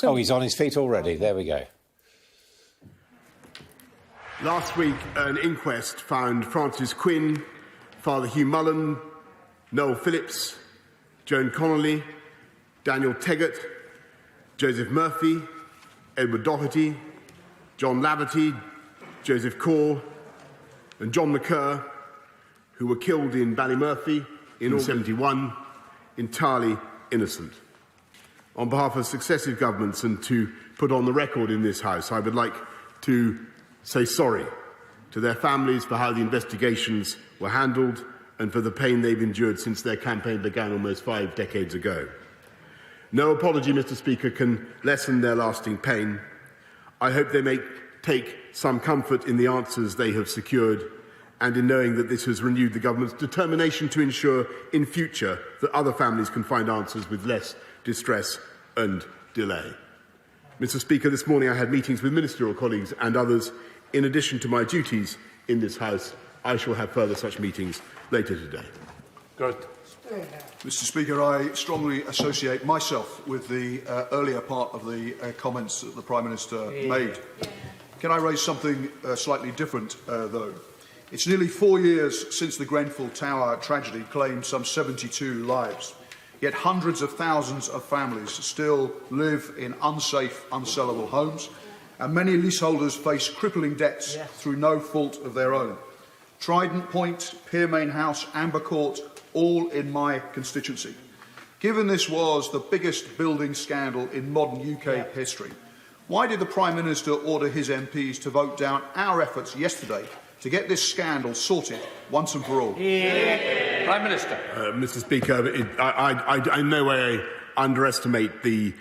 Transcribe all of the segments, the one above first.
Oh, he's on his feet already. There we go. Last week, an inquest found Francis Quinn, Father Hugh Mullen, Noel Phillips, Joan Connolly, Daniel Teggett, Joseph Murphy, Edward Doherty, John Laverty, Joseph Corr and John McCurr, who were killed in Ballymurphy in 1971, entirely innocent. On behalf of successive governments and to put on the record in this House, I would like to say sorry to their families for how the investigations were handled and for the pain they've endured since their campaign began almost 5 decades ago. No apology, Mr. Speaker, can lessen their lasting pain. I hope they may take some comfort in the answers they have secured and in knowing that this has renewed the government's determination to ensure in future that other families can find answers with less distress and delay. Mr. Speaker, this morning I had meetings with ministerial colleagues and others. In addition to my duties in this House, I shall have further such meetings later today. Good. Mr. Speaker, I strongly associate myself with the earlier part of the comments that the Prime Minister made. Can I raise something slightly different, though? It's nearly 4 years since the Grenfell Tower tragedy claimed some 72 lives. Yet hundreds of thousands of families still live in unsafe, unsellable homes, and many leaseholders face crippling debts through no fault of their own. Trident Point, Pearmain House, Amber Court, all in my constituency. Given this was the biggest building scandal in modern UK history, why did the Prime Minister order his MPs to vote down our efforts yesterday to get this scandal sorted once and for all? Prime Minister. Mr. Speaker, I in no way underestimate the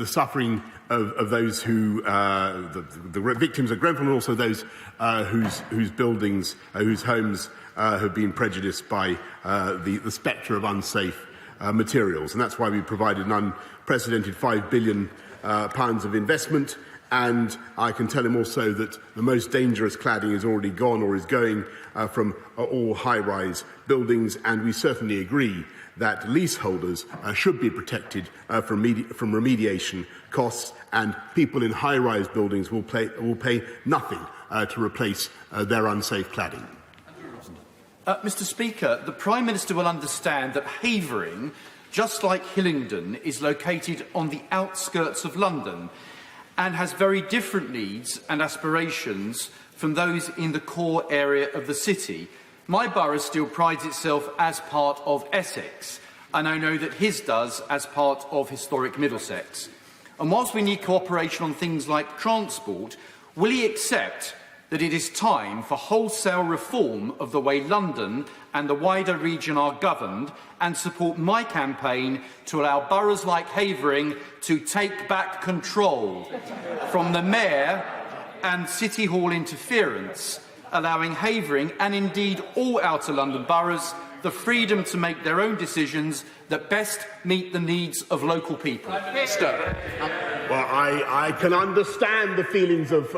suffering of those who the victims of Grenfell and also those whose buildings, whose homes have been prejudiced by the spectre of unsafe materials, and that's why we provided an unprecedented £5 billion of investment. And I can tell him also that the most dangerous cladding is already gone or is going from all high-rise buildings, and we certainly agree that leaseholders should be protected from remediation costs, and people in high-rise buildings will pay nothing to replace their unsafe cladding. Mr. Speaker, the Prime Minister will understand that Havering, just like Hillingdon, is located on the outskirts of London and has very different needs and aspirations from those in the core area of the city. My borough still prides itself as part of Essex, and I know that his does as part of historic Middlesex. And whilst we need cooperation on things like transport, will he accept that it is time for wholesale reform of the way London and the wider region are governed, and support my campaign to allow boroughs like Havering to take back control from the Mayor and City Hall interference, allowing Havering and indeed all outer London boroughs the freedom to make their own decisions that best meet the needs of local people? Minister. Well, I can understand the feelings of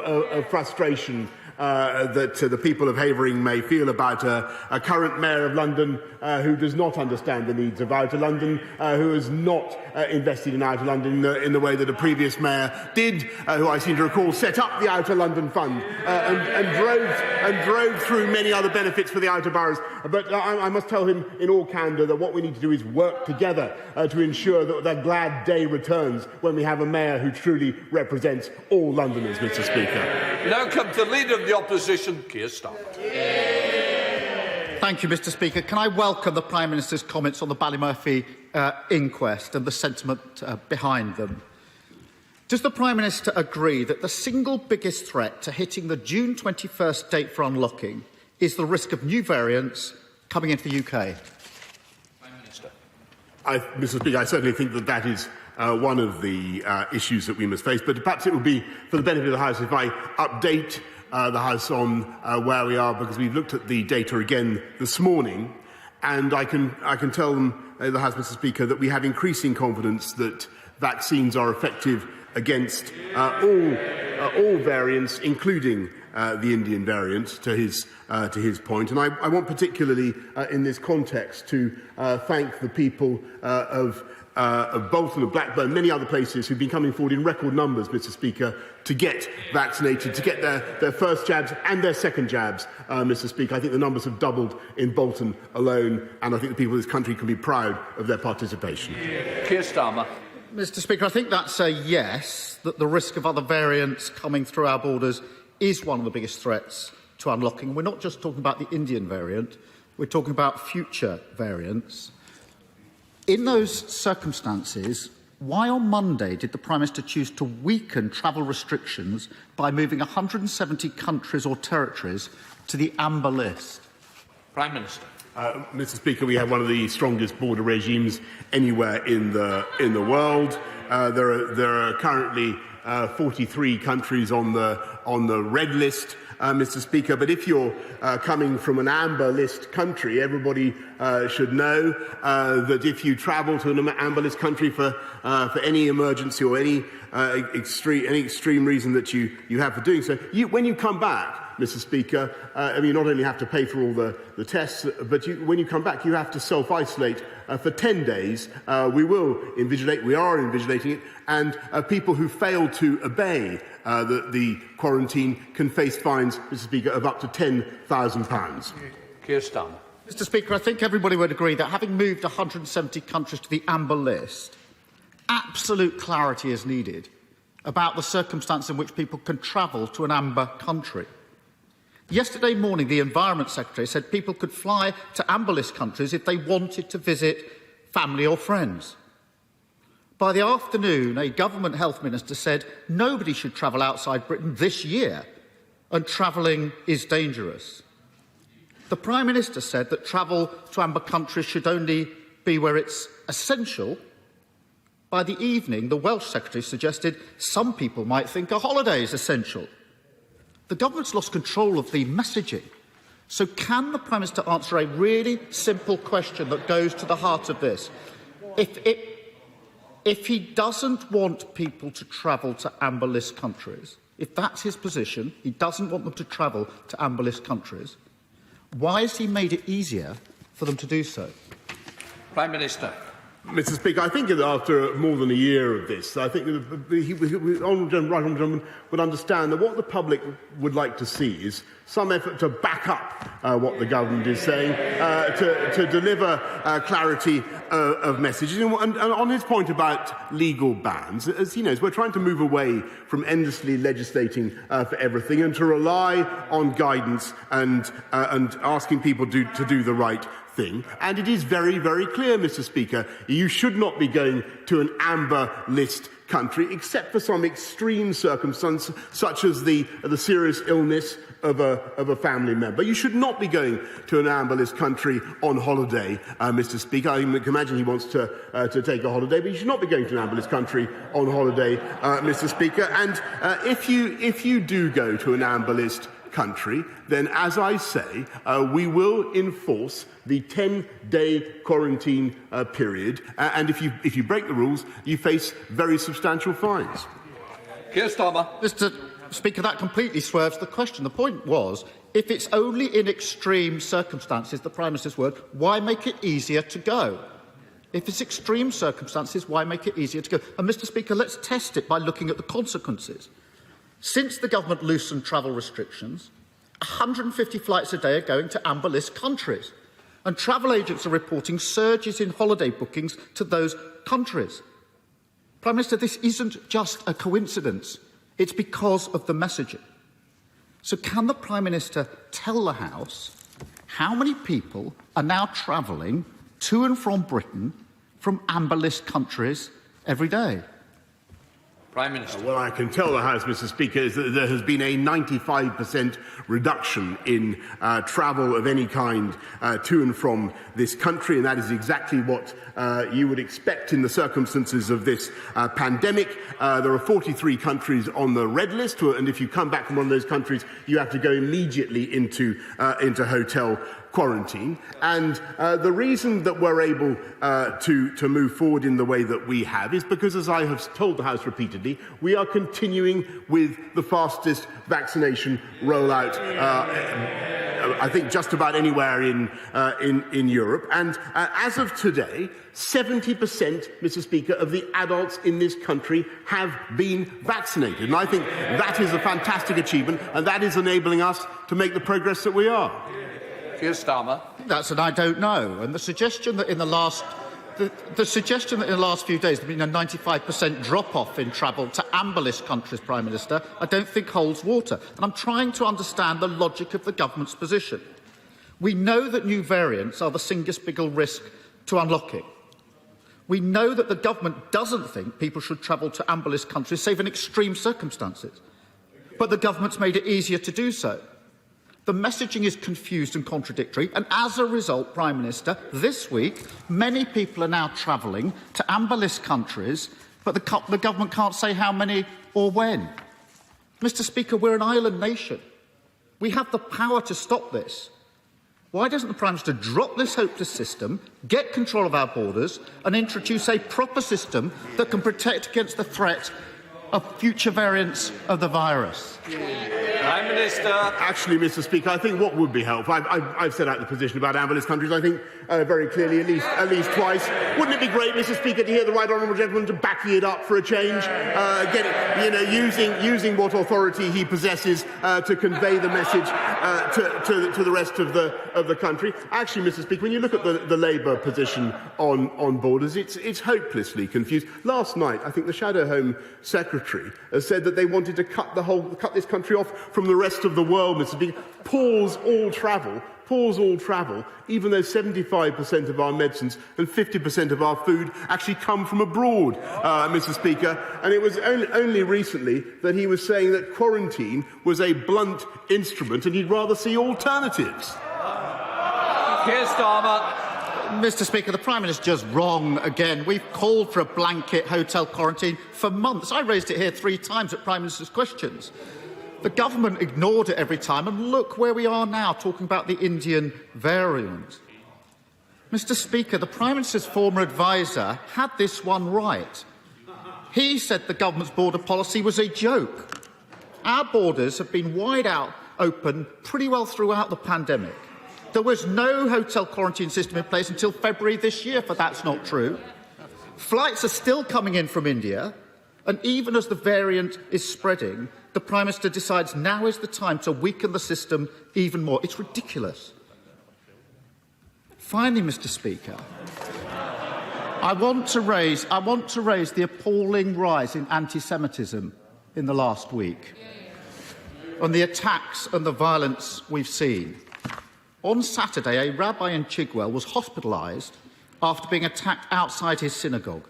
frustration that the people of Havering may feel about a current Mayor of London who does not understand the needs of Outer London, who has not invested in Outer London in the way that a previous Mayor did, who I seem to recall set up the Outer London Fund and drove through many other benefits for the outer boroughs. But I must tell him in all candour that what we need to do is work together to ensure that the glad day returns when we have a Mayor who truly represents all Londoners, Mr. Speaker. Now come to the Leader of the Opposition, Keir Starmer. Thank you, Mr. Speaker. Can I welcome the Prime Minister's comments on the Ballymurphy inquest and the sentiment behind them? Does the Prime Minister agree that the single biggest threat to hitting the June 21st date for unlocking is the risk of new variants coming into the UK? Prime Minister. Mr. Speaker, I certainly think that that is one of the issues that we must face, but perhaps it would be for the benefit of the House if I update the House on where we are, because we've looked at the data again this morning, and I can tell them, the House, Mr. Speaker, that we have increasing confidence that vaccines are effective against all variants, including the Indian variant, to his point. And I want particularly in this context to thank the people of Bolton, of Blackburn, many other places who've been coming forward in record numbers, Mr. Speaker, to get vaccinated, to get their first jabs and their second jabs, Mr. Speaker. I think the numbers have doubled in Bolton alone, and I think the people of this country can be proud of their participation. Keir Starmer. Mr. Speaker, I think that's a yes, that the risk of other variants coming through our borders is one of the biggest threats to unlocking. We're not just talking about the Indian variant, we're talking about future variants. In those circumstances, why on Monday did the Prime Minister choose to weaken travel restrictions by moving 170 countries or territories to the amber list? Prime Minister. Mr. Speaker, we have one of the strongest border regimes anywhere in the world. There are currently 43 countries on the red list, Mr. Speaker. But if you're coming from an amber list country, everybody should know that if you travel to an amber list country for any emergency or any extreme reason that you have for doing so, when you come back, Mr. Speaker, you not only have to pay for all the tests, but when you come back, you have to self-isolate for 10 days. We are invigilating it, and people who fail to obey the quarantine can face fines, Mr. Speaker, of up to £10,000. Keir Starmer. Mr. Speaker, I think everybody would agree that having moved 170 countries to the amber list, absolute clarity is needed about the circumstance in which people can travel to an amber country. Yesterday morning, the Environment Secretary said people could fly to amber list countries if they wanted to visit family or friends. By the afternoon, a government health minister said nobody should travel outside Britain this year, and travelling is dangerous. The Prime Minister said that travel to amber countries should only be where it's essential. By the evening, the Welsh Secretary suggested some people might think a holiday is essential. The government's lost control of the messaging. So can the Prime Minister answer a really simple question that goes to the heart of this? If he doesn't want people to travel to amber list countries, if that's his position, he doesn't want them to travel to amber list countries, why has he made it easier for them to do so? Prime Minister. Mr. Speaker, I think that after more than a year of this, I think that the Honourable Gentleman would understand that what the public would like to see is some effort to back up what the government is saying, to deliver clarity of messages. And on his point about legal bans, as he knows, we're trying to move away from endlessly legislating for everything and to rely on guidance and asking people to do the right thing. And it is very, very clear, Mr. Speaker, you should not be going to an amber list country except for some extreme circumstance, such as the serious illness of a family member. You should not be going to an amber list country on holiday, Mr. Speaker. I can imagine he wants to take a holiday, but you should not be going to an amber list country on holiday, Mr. Speaker. And if you do go to an amber list country, then, as I say, we will enforce the 10-day quarantine period, and if you break the rules, you face very substantial fines. Keir Starmer. Mr. Speaker, that completely swerves the question. The point was, if it's only in extreme circumstances, the Prime Minister's word, why make it easier to go? If it's extreme circumstances, why make it easier to go? And, Mr. Speaker, let's test it by looking at the consequences. Since the government loosened travel restrictions, 150 flights a day are going to amber list countries, and travel agents are reporting surges in holiday bookings to those countries. Prime Minister, this isn't just a coincidence. It's because of the messaging. So can the Prime Minister tell the House how many people are now travelling to and from Britain from amber list countries every day? Prime Minister. Well, I can tell the House, Mr. Speaker, is that there has been a 95% reduction in travel of any kind to and from this country, and that is exactly what you would expect in the circumstances of this pandemic. There are 43 countries on the red list, and if you come back from one of those countries, you have to go immediately into hotel quarantine. And the reason that we're able to move forward in the way that we have is because, as I have told the House repeatedly, we are continuing with the fastest vaccination rollout, I think, just about anywhere in Europe. And as of today, 70%, Mr. Speaker, of the adults in this country have been vaccinated. And I think that is a fantastic achievement, and that is enabling us to make the progress that we are. Keir Starmer. That's an I don't know. And the suggestion that in the last few days there's been a 95% drop-off in travel to amber-list countries, Prime Minister, I don't think holds water. And I'm trying to understand the logic of the government's position. We know that new variants are the single biggest risk to unlocking. We know that the government doesn't think people should travel to amber-list countries, save in extreme circumstances. But the government's made it easier to do so. The messaging is confused and contradictory, and as a result, Prime Minister, this week, many people are now travelling to amber-list countries, but the government can't say how many or when. Mr. Speaker, we're an island nation. We have the power to stop this. Why doesn't the Prime Minister drop this hopeless system, get control of our borders, and introduce a proper system that can protect against the threat of future variants of the virus? Prime Minister. Actually, Mr. Speaker, I think what would be helpful, I've set out the position about amber-list countries, I think, very clearly, at least twice. Wouldn't it be great, Mr. Speaker, to hear the right honourable gentleman to backing it up for a change, using what authority he possesses to convey the message to the rest of the country? Actually, Mr. Speaker, when you look at the Labour position on borders, it's hopelessly confused. Last night, I think the Shadow Home Secretary said that they wanted to cut this country off from the rest of the world, Mr. Speaker. Pause all travel, even though 75% of our medicines and 50% of our food actually come from abroad, Mr. Speaker. And it was only recently that he was saying that quarantine was a blunt instrument and he'd rather see alternatives. Keir Starmer. Mr. Speaker, the Prime Minister is just wrong again. We've called for a blanket hotel quarantine for months. I raised it here 3 times at Prime Minister's questions. The government ignored it every time, and look where we are now, talking about the Indian variant. Mr. Speaker, the Prime Minister's former adviser had this one right. He said the government's border policy was a joke. Our borders have been wide out open pretty well throughout the pandemic. There was no hotel quarantine system in place until February this year, for that's not true. Flights are still coming in from India, and even as the variant is spreading, the Prime Minister decides now is the time to weaken the system even more. It's ridiculous. Finally, Mr. Speaker, I want to raise the appalling rise in anti-Semitism in the last week, and the attacks and the violence we've seen. On Saturday, a rabbi in Chigwell was hospitalised after being attacked outside his synagogue.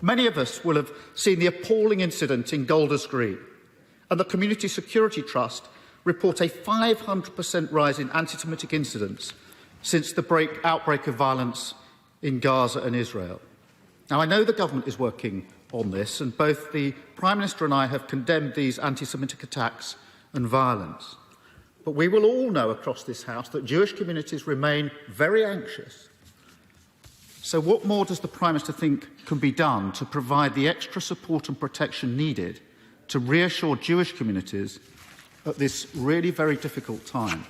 Many of us will have seen the appalling incident in Golders Green, and the Community Security Trust report a 500% rise in anti-Semitic incidents since the outbreak of violence in Gaza and Israel. Now, I know the government is working on this, and both the Prime Minister and I have condemned these anti-Semitic attacks and violence. But we will all know across this House that Jewish communities remain very anxious. So what more does the Prime Minister think can be done to provide the extra support and protection needed to reassure Jewish communities at this really very difficult time?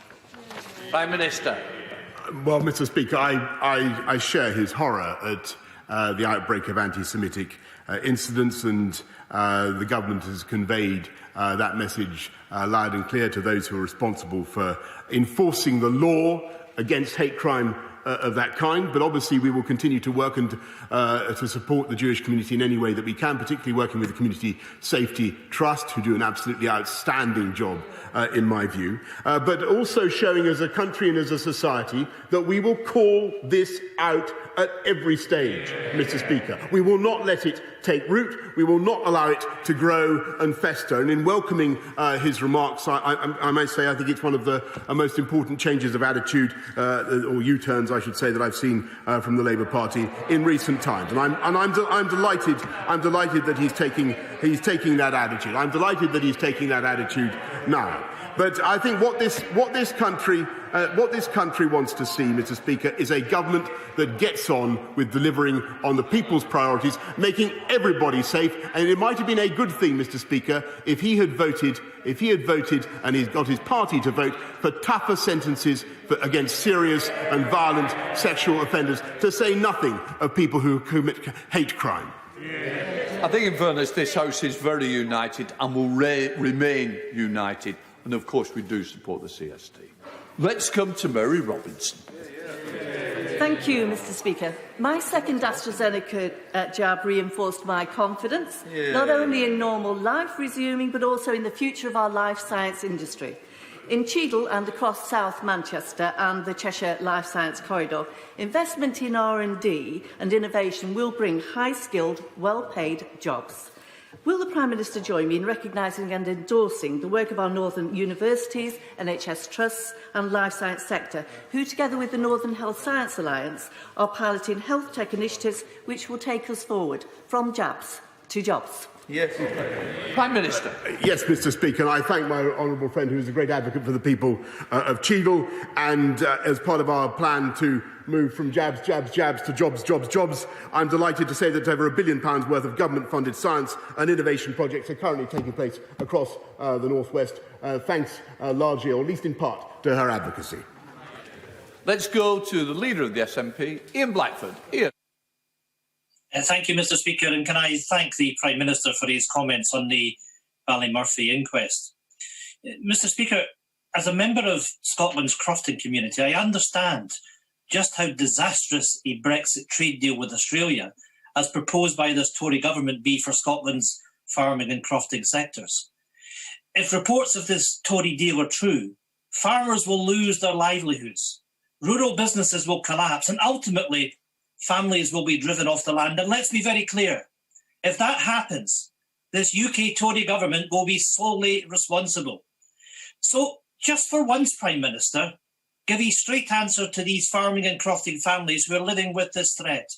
Prime Minister. Well, Mr. Speaker, I share his horror at the outbreak of anti-Semitic incidents, and the government has conveyed that message loud and clear to those who are responsible for enforcing the law against hate crime of that kind. But obviously we will continue to work and to support the Jewish community in any way that we can, particularly working with the Community Safety Trust, who do an absolutely outstanding job, in my view, but also showing as a country and as a society that we will call this out at every stage, Mr. Speaker. We will not let it take root. We will not allow it to grow and fester. And in welcoming his remarks, I may say I think it's one of the most important changes of attitude, or U-turns, I should say, that I've seen from the Labour Party in recent times. And I'm delighted. I'm delighted that he's taking that attitude. I'm delighted that he's taking that attitude now. But I think what this country What this country wants to see, Mr. Speaker, is a government that gets on with delivering on the people's priorities, making everybody safe. And it might have been a good thing, Mr. Speaker, if he had voted and he's got his party to vote for tougher sentences against serious and violent sexual offenders, to say nothing of people who commit hate crime. I think, in fairness, this House is very united and will remain united. And, of course, we do support the CST. Let's come to Mary Robinson. Thank you, Mr. Speaker. My second AstraZeneca jab reinforced my confidence, not only in normal life resuming, but also in the future of our life science industry. In Cheadle and across South Manchester and the Cheshire Life Science Corridor, investment in R&D and innovation will bring high-skilled, well-paid jobs. Will the Prime Minister join me in recognising and endorsing the work of our northern universities, NHS trusts and life science sector, who, together with the Northern Health Science Alliance, are piloting health tech initiatives which will take us forward from jabs to jobs? Yes. Prime Minister. Yes, Mr. Speaker, and I thank my honourable friend who is a great advocate for the people of Cheadle, and as part of our plan to move from jabs to jobs, I'm delighted to say that over £1 billion worth of government-funded science and innovation projects are currently taking place across the North West, thanks largely, or at least in part, to her advocacy. Let's go to the Leader of the SNP, Ian Blackford. Ian. Thank you, Mr. Speaker, and can I thank the Prime Minister for his comments on the Ballymurphy inquest. Mr. Speaker, as a member of Scotland's crofting community, I understand just how disastrous a Brexit trade deal with Australia, as proposed by this Tory government, be for Scotland's farming and crofting sectors. If reports of this Tory deal are true, farmers will lose their livelihoods, rural businesses will collapse, and ultimately families will be driven off the land. And let's be very clear, if that happens, this UK Tory government will be solely responsible. So just for once, Prime Minister, give a straight answer to these farming and crofting families who are living with this threat.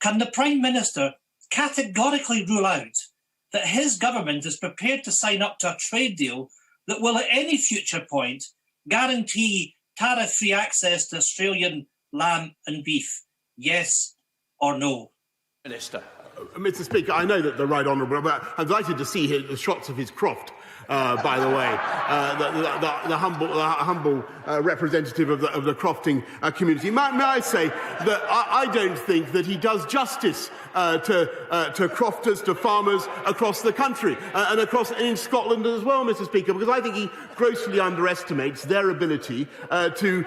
Can the Prime Minister categorically rule out that his government is prepared to sign up to a trade deal that will at any future point guarantee tariff-free access to Australian lamb and beef? Yes or no? Minister. Mr. Speaker, I know that the Right Honourable, but I'm delighted to see the shots of his croft, by the way, the humble representative of the crofting community. May I say that I don't think that he does justice to crofters, to farmers across the country and in Scotland as well, Mr. Speaker, because I think he grossly underestimates their ability to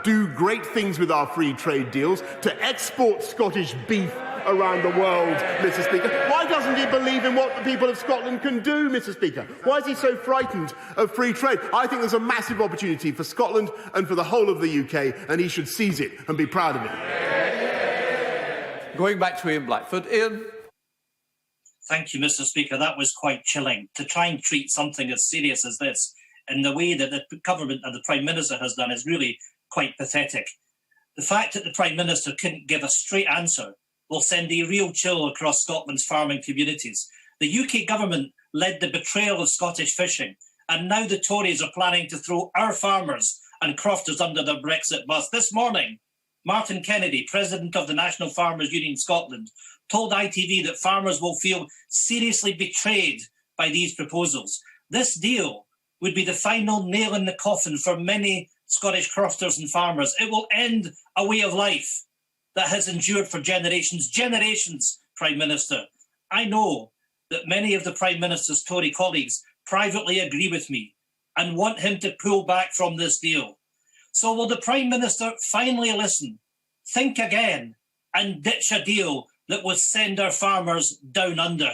do great things with our free trade deals, to export Scottish beef around the world, Mr. Speaker. Why doesn't he believe in what the people of Scotland can do, Mr. Speaker? Why is he so frightened of free trade? I think there's a massive opportunity for Scotland and for the whole of the UK, and he should seize it and be proud of it. Going back to Ian Blackford. Ian. Thank you, Mr. Speaker. That was quite chilling. To try and treat something as serious as this in the way that the government and the Prime Minister has done is really quite pathetic. The fact that the Prime Minister couldn't give a straight answer will send a real chill across Scotland's farming communities. The UK government led the betrayal of Scottish fishing, and now the Tories are planning to throw our farmers and crofters under their Brexit bus. This morning, Martin Kennedy, President of the National Farmers Union Scotland, told ITV that farmers will feel seriously betrayed by these proposals. This deal would be the final nail in the coffin for many Scottish crofters and farmers. It will end a way of life that has endured for generations, Prime Minister. I know that many of the Prime Minister's Tory colleagues privately agree with me and want him to pull back from this deal. So will the Prime Minister finally listen, think again, and ditch a deal that will send our farmers down under?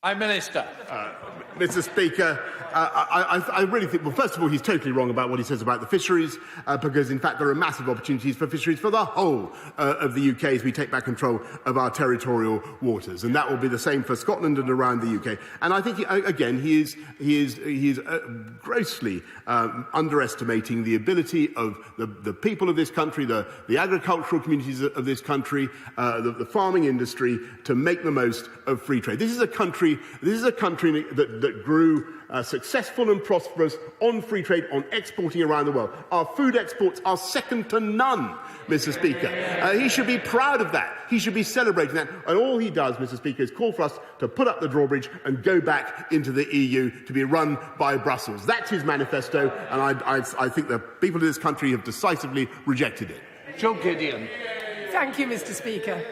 Prime Minister. Mr. Speaker, I really think, well, first of all, he's totally wrong about what he says about the fisheries, because, in fact, there are massive opportunities for fisheries for the whole of the UK as we take back control of our territorial waters. And that will be the same for Scotland and around the UK. And I think, again, he is grossly underestimating the ability of the people of this country, the agricultural communities of this country, the farming industry, to make the most of free trade. This is a country that grew successful and prosperous on free trade, on exporting around the world. Our food exports are second to none, Mr. Speaker. He should be proud of that. He should be celebrating that. And all he does, Mr. Speaker, is call for us to put up the drawbridge and go back into the EU to be run by Brussels. That's his manifesto, and I think the people of this country have decisively rejected it. Joe Gideon. Thank you, Mr. Speaker.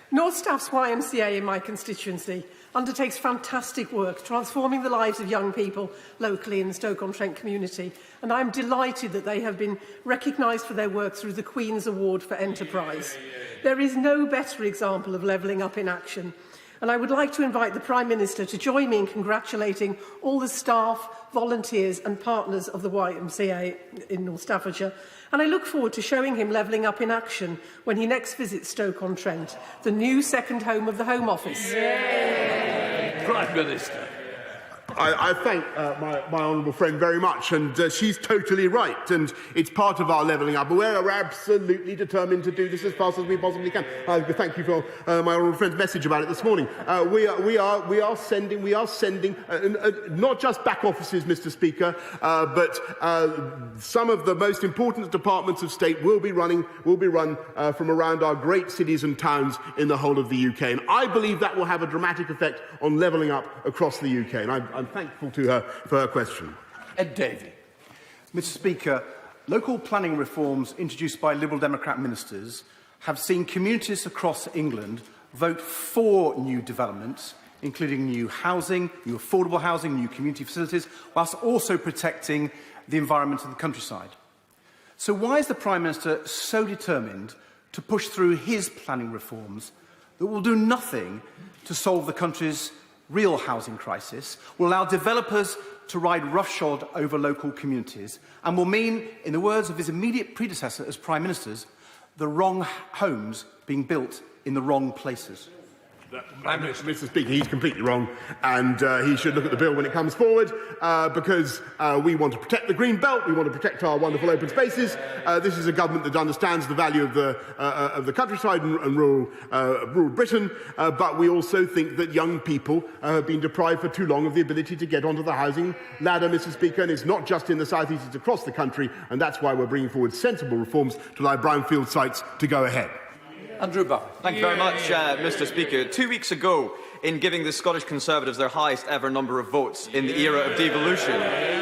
North Staff's YMCA in my constituency undertakes fantastic work transforming the lives of young people locally in the Stoke-on-Trent community, and I'm delighted that they have been recognised for their work through the Queen's Award for Enterprise. There is no better example of levelling up in action, and I would like to invite the Prime Minister to join me in congratulating all the staff, volunteers and partners of the YMCA in North Staffordshire, and I look forward to showing him levelling up in action when he next visits Stoke-on-Trent, the new second home of the Home Office. Prime Minister. I thank my honourable friend very much, and she's totally right, and it's part of our levelling up. We're absolutely determined to do this as fast as we possibly can. Thank you for my honourable friend's message about it this morning. We are sending not just back offices, Mr. Speaker, but some of the most important departments of state will be run from around our great cities and towns in the whole of the UK, and I believe that will have a dramatic effect on levelling up across the UK. And I'm thankful to her for her question. Ed Davey. Mr. Speaker, local planning reforms introduced by Liberal Democrat ministers have seen communities across England vote for new developments, including new housing, new affordable housing, new community facilities, whilst also protecting the environment of the countryside. So why is the Prime Minister so determined to push through his planning reforms that will do nothing to solve the country's real housing crisis, will allow developers to ride roughshod over local communities, and will mean, in the words of his immediate predecessor as Prime Ministers, the wrong homes being built in the wrong places? Mr. Speaker, he's completely wrong, and he should look at the bill when it comes forward, because we want to protect the Green Belt, we want to protect our wonderful open spaces. This is a government that understands the value of the countryside and rural Britain, but we also think that young people have been deprived for too long of the ability to get onto the housing ladder, Mr. Speaker, and it's not just in the South East, it's across the country, and that's why we're bringing forward sensible reforms to allow brownfield sites to go ahead. Andrew Barr. Thank you very much, Mr. Speaker. 2 weeks ago, in giving the Scottish Conservatives their highest ever number of votes in the era of devolution,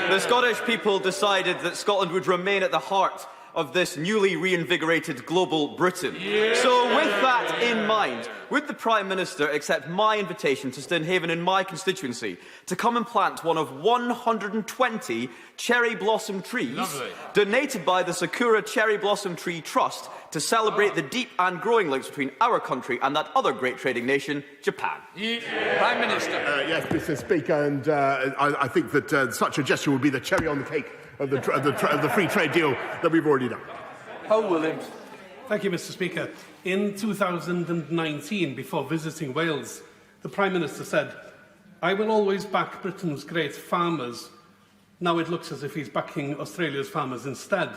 the Scottish people decided that Scotland would remain at the heart of this newly reinvigorated global Britain. So with that in mind, would the Prime Minister accept my invitation to Stonehaven in my constituency to come and plant one of 120 cherry blossom trees donated by the Sakura Cherry Blossom Tree Trust to celebrate the deep and growing links between our country and that other great trading nation, Japan? Prime Minister. Yes, Mr. Speaker, and I think that such a gesture would be the cherry on the cake of the free trade deal that we've already done. Howell Williams. Thank you, Mr. Speaker. In 2019, before visiting Wales, the Prime Minister said, "I will always back Britain's great farmers." Now it looks as if he's backing Australia's farmers instead.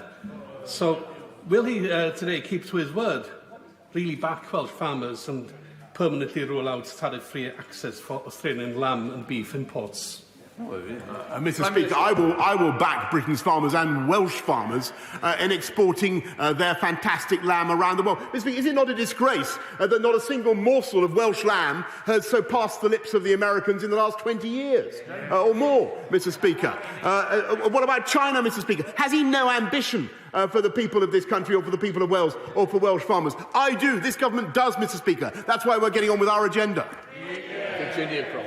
So will he today keep to his word, really back Welsh farmers and permanently rule out tariff-free access for Australian lamb and beef imports? Mr. Speaker, I will back Britain's farmers and Welsh farmers in exporting their fantastic lamb around the world. Mr. Speaker, is it not a disgrace that not a single morsel of Welsh lamb has so passed the lips of the Americans in the last 20 years or more, Mr. Speaker? What about China, Mr. Speaker? Has he no ambition for the people of this country or for the people of Wales or for Welsh farmers? I do. This government does, Mr. Speaker. That's why we're getting on with our agenda. Virginia Cross.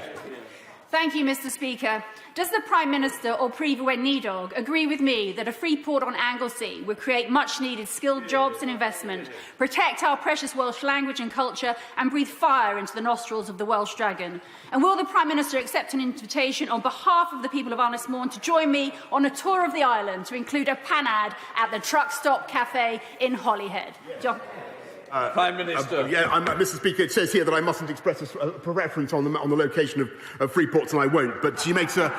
Thank you, Mr. Speaker. Does the Prime Minister or Prif Weinidog agree with me that a free port on Anglesey would create much-needed skilled jobs and investment, protect our precious Welsh language and culture, and breathe fire into the nostrils of the Welsh dragon? And will the Prime Minister accept an invitation on behalf of the people of Ynys to join me on a tour of the island to include a panad at the Truck Stop Cafe in Holyhead? Prime Minister. Mr. Speaker, it says here that I mustn't express a preference on the location of free ports, and I won't. But she makes an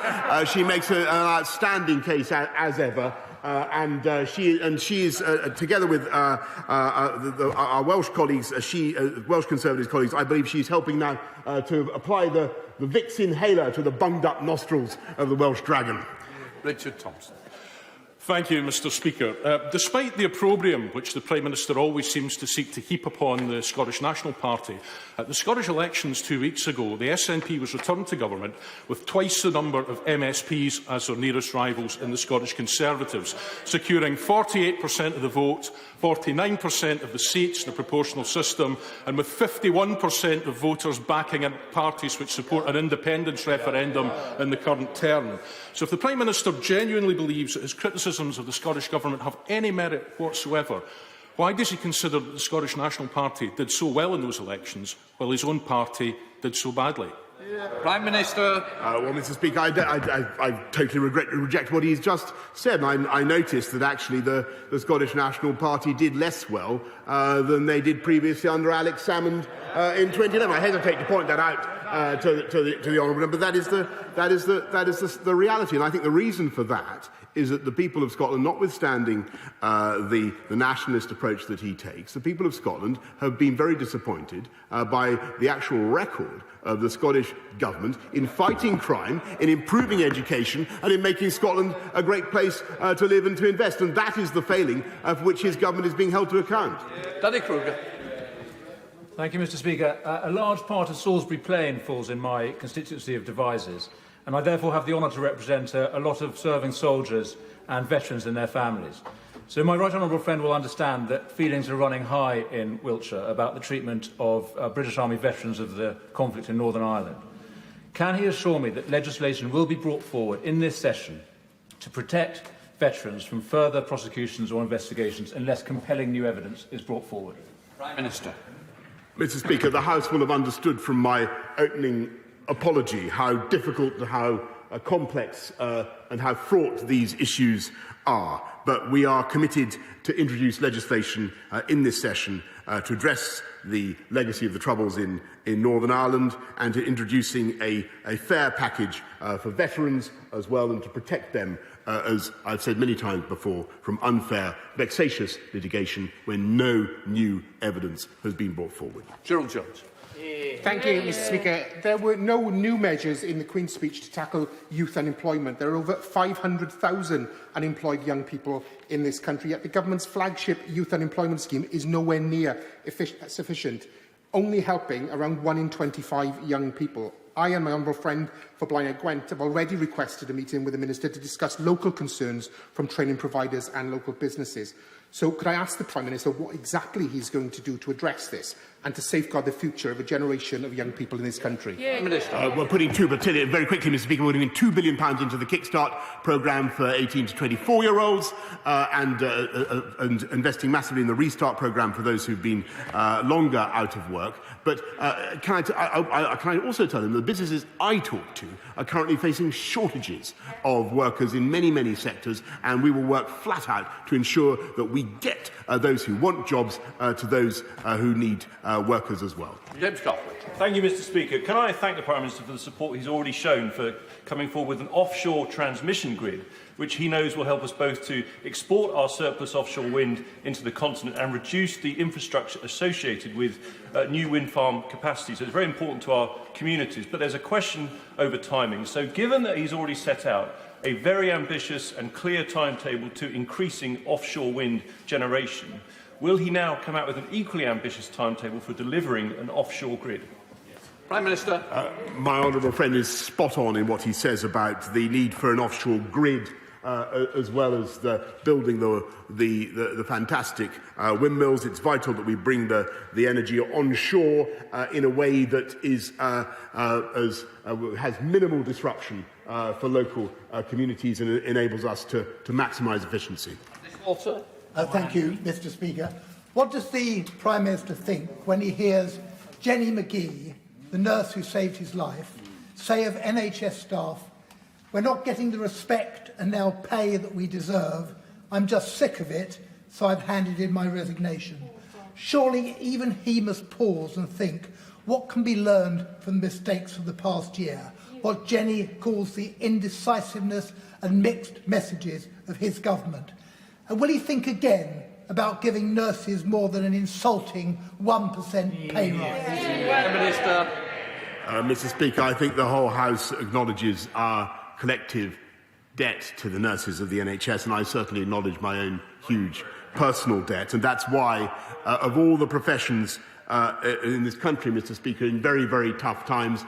outstanding case as ever. She is together with our Welsh colleagues, Welsh Conservative colleagues. I believe she's helping now to apply the the Vicks inhaler to the bunged-up nostrils of the Welsh dragon. Richard Thompson. Thank you, Mr Speaker. Despite the opprobrium which the Prime Minister always seems to seek to heap upon the Scottish National Party, at the Scottish elections 2 weeks ago, the SNP was returned to government with twice the number of MSPs as their nearest rivals in the Scottish Conservatives, securing 48% of the vote, 49% of the seats in the proportional system, and with 51% of voters backing parties which support an independence referendum in the current term. So if the Prime Minister genuinely believes that his criticisms of the Scottish Government have any merit whatsoever, why does he consider that the Scottish National Party did so well in those elections, while his own party did so badly? Prime Minister. Well, Mr Speaker, I totally reject what he's just said. I noticed that actually the Scottish National Party did less well than they did previously under Alex Salmond in 2011. I hesitate to point that out to the honourable member, but that is the reality. And I think the reason for that is that the people of Scotland, notwithstanding the nationalist approach that he takes, the people of Scotland have been very disappointed by the actual record of the Scottish Government in fighting crime, in improving education and in making Scotland a great place to live and to invest. And that is the failing for which his government is being held to account. Danny Kruger. Thank you, Mr Speaker. A large part of Salisbury Plain falls in my constituency of Devizes, and I therefore have the honour to represent a lot of serving soldiers and veterans and their families. So my right honourable friend will understand that feelings are running high in Wiltshire about the treatment of British Army veterans of the conflict in Northern Ireland. Can he assure me that legislation will be brought forward in this session to protect veterans from further prosecutions or investigations unless compelling new evidence is brought forward? Prime Minister. Mr Speaker, the House will have understood from my opening apology how difficult, how complex and how fraught these issues are. But we are committed to introduce legislation in this session to address the legacy of the Troubles in Northern Ireland and to introducing a fair package for veterans as well, and to protect them, as I've said many times before, from unfair, vexatious litigation when no new evidence has been brought forward. Gerald Jones. Thank you, Mr Speaker. There were no new measures in the Queen's speech to tackle youth unemployment. There are over 500,000 unemployed young people in this country, yet the government's flagship youth unemployment scheme is nowhere near sufficient, only helping around 1 in 25 young people. I and my honourable friend for Blaenau Gwent have already requested a meeting with the Minister to discuss local concerns from training providers and local businesses. So could I ask the Prime Minister what exactly he's going to do to address this and to safeguard the future of a generation of young people in this country? We're putting very quickly, Mr Speaker, we're putting £2 billion into the Kickstart programme for 18 to 24-year-olds and investing massively in the Restart programme for those who've been longer out of work. But can I also tell them that the businesses I talk to are currently facing shortages of workers in many, many sectors, and we will work flat out to ensure that we get those who want jobs to those who need workers as well. James Coughlin. Thank you, Mr Speaker. Can I thank the Prime Minister for the support he's already shown for coming forward with an offshore transmission grid, which he knows will help us both to export our surplus offshore wind into the continent and reduce the infrastructure associated with new wind farm capacity. So it's very important to our communities. But there's a question over timing. So given that he's already set out a very ambitious and clear timetable to increasing offshore wind generation, will he now come out with an equally ambitious timetable for delivering an offshore grid? Prime Minister. My honourable friend is spot on in what he says about the need for an offshore grid, as well as building the fantastic windmills. It's vital that we bring the energy onshore in a way that is has minimal disruption for local communities and enables us to maximise efficiency. Thank you, Mr Speaker. What does the Prime Minister think when he hears Jenny McGee, the nurse who saved his life, say of NHS staff, "We're not getting the respect and now pay that we deserve. I'm just sick of it, so I've handed in my resignation." Surely even he must pause and think what can be learned from the mistakes of the past year, what Jenny calls the indecisiveness and mixed messages of his government. And will he think again about giving nurses more than an insulting 1% pay rise? Prime Minister. Mr. Speaker, I think the whole House acknowledges our collective debt to the nurses of the NHS, and I certainly acknowledge my own huge personal debt. And that's why, of all the professions in this country, Mr. Speaker, in very, very tough times,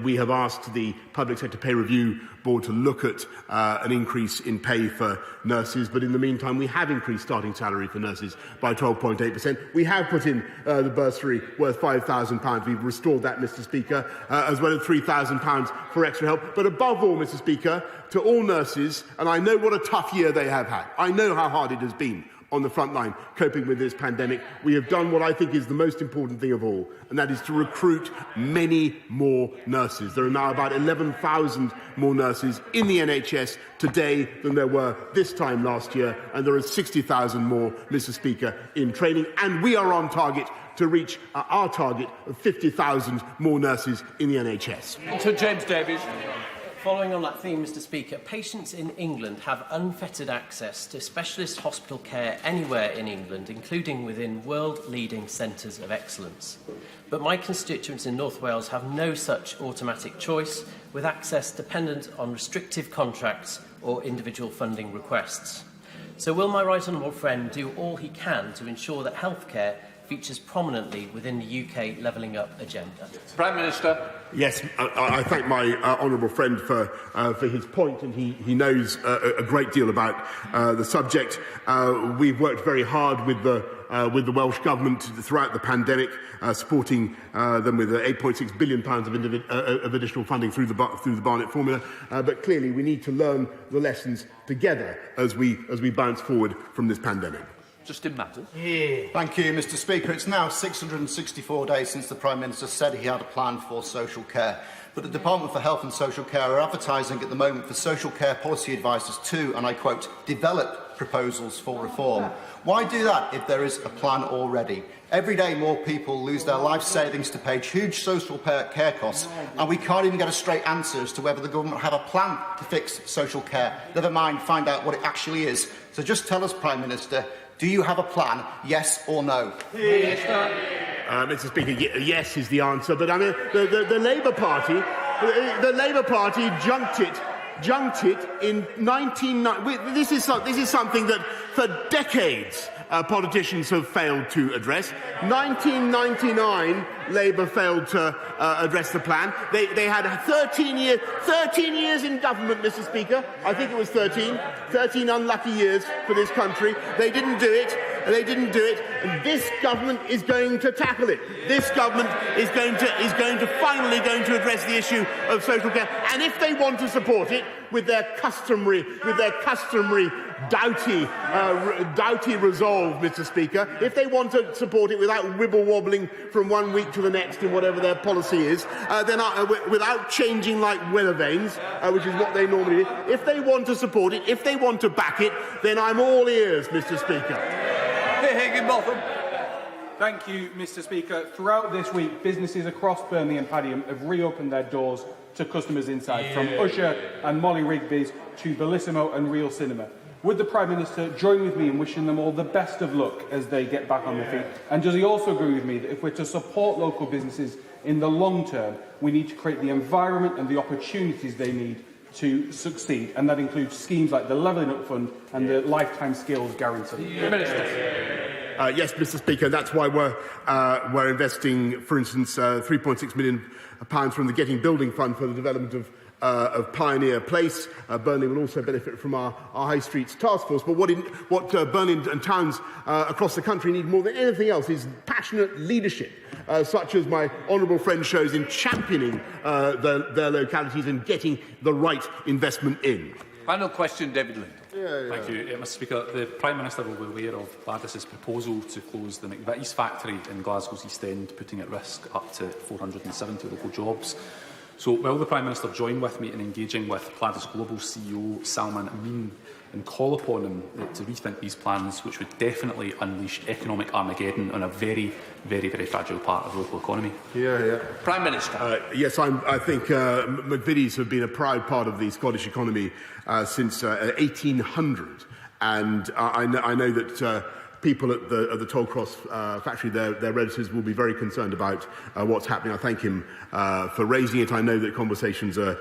we have asked the Public Sector Pay Review Board to look at an increase in pay for nurses. But in the meantime, we have increased starting salary for nurses by 12.8%. We have put in the bursary worth £5,000. We've restored that, Mr. Speaker, as well as £3,000 for extra help. But above all, Mr. Speaker, to all nurses, and I know what a tough year they have had. I know how hard it has been on the front line coping with this pandemic. We have done what I think is the most important thing of all, and that is to recruit many more nurses. There are now about 11,000 more nurses in the NHS today than there were this time last year, and there are 60,000 more, Mr. Speaker, in training, and we are on target to reach our target of 50,000 more nurses in the NHS. To James Davies. Following on that theme, Mr. Speaker, patients in England have unfettered access to specialist hospital care anywhere in England, including within world-leading centres of excellence. But my constituents in North Wales have no such automatic choice, with access dependent on restrictive contracts or individual funding requests. So will my right honourable friend do all he can to ensure that healthcare features prominently within the UK Levelling Up agenda? Prime Minister. Yes, I thank my honourable friend for his point, and he knows a great deal about the subject. We've worked very hard with the Welsh Government throughout the pandemic, supporting them with £8.6 billion of additional funding through the Barnett formula. But clearly, we need to learn the lessons together as we bounce forward from this pandemic. Justin Matters. Thank you, Mr. Speaker. It's now 664 days since the Prime Minister said he had a plan for social care. But the Department for Health and Social Care are advertising at the moment for social care policy advisers to, and I quote, develop proposals for reform. Why do that if there is a plan already? Every day more people lose their life savings to pay huge social care costs, and we can't even get a straight answer as to whether the government have a plan to fix social care. Never mind find out what it actually is. So just tell us, Prime Minister, do you have a plan, yes or no? Mr. Speaker, yes is the answer. But I mean, the Labour Party junked it in 1990. This is something that for decades politicians have failed to address. 1999, Labour failed to address the plan. They had 13 years in government, Mr. Speaker. I think it was 13 unlucky years for this country. They didn't do it. And this government is going to tackle it. This government is going to finally address the issue of social care. And if they want to support it with their customary doughty resolve, Mr. Speaker, if they want to support it without wibble-wobbling from one week to the next in whatever their policy is, then without changing like weather vanes, which is what they normally do, if they want to support it, if they want to back it, then I'm all ears, Mr. Speaker. Thank you, Mr. Speaker. Throughout this week, businesses across Burnley and Padiham have reopened their doors to customers inside, from Usher and Molly Rigby's to Bellissimo and Real Cinema. Would the Prime Minister join with me in wishing them all the best of luck as they get back on their feet? And does he also agree with me that if we're to support local businesses in the long term, we need to create the environment and the opportunities they need to succeed, and that includes schemes like the Levelling Up Fund and the Lifetime Skills Guarantee? Yes, Mr. Speaker, that's why we're investing, for instance, £3.6 million from the Getting Building Fund for the development of Pioneer Place. Burnley will also benefit from our High Streets Task Force. But what Burnley and towns across the country need more than anything else is passionate leadership, such as my honourable friend shows in championing their localities and getting the right investment in. Final question, David Lind. Thank you, Mr. Speaker. The Prime Minister will be aware of Gladys's proposal to close the McVitie's factory in Glasgow's East End, putting at risk up to 470 local jobs. So will the Prime Minister join with me in engaging with Gladys Global CEO Salman Amin and call upon him to rethink these plans, which would definitely unleash economic Armageddon on a very, very, very fragile part of the local economy? Prime Minister. Yes, I think McVitie's have been a proud part of the Scottish economy since 1800. And I know that people at the Tollcross factory, their relatives, will be very concerned about what's happening. I thank him for raising it. I know that conversations are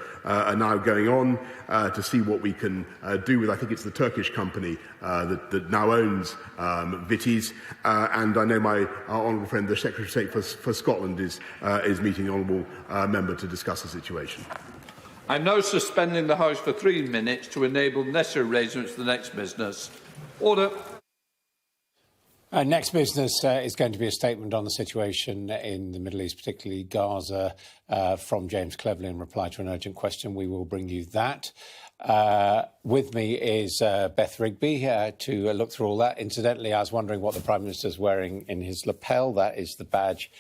now going on to see what we can do with, I think it's the Turkish company that now owns Vitties, and I know my honourable friend, the Secretary of State for Scotland, is meeting the honourable member to discuss the situation. I'm now suspending the House for 3 minutes to enable necessary arrangements for the next business. Order. Next business is going to be a statement on the situation in the Middle East, particularly Gaza, from James Cleverly in reply to an urgent question. We will bring you that. With me is Beth Rigby to look through all that. Incidentally, I was wondering what the Prime Minister's wearing in his lapel. That is the badge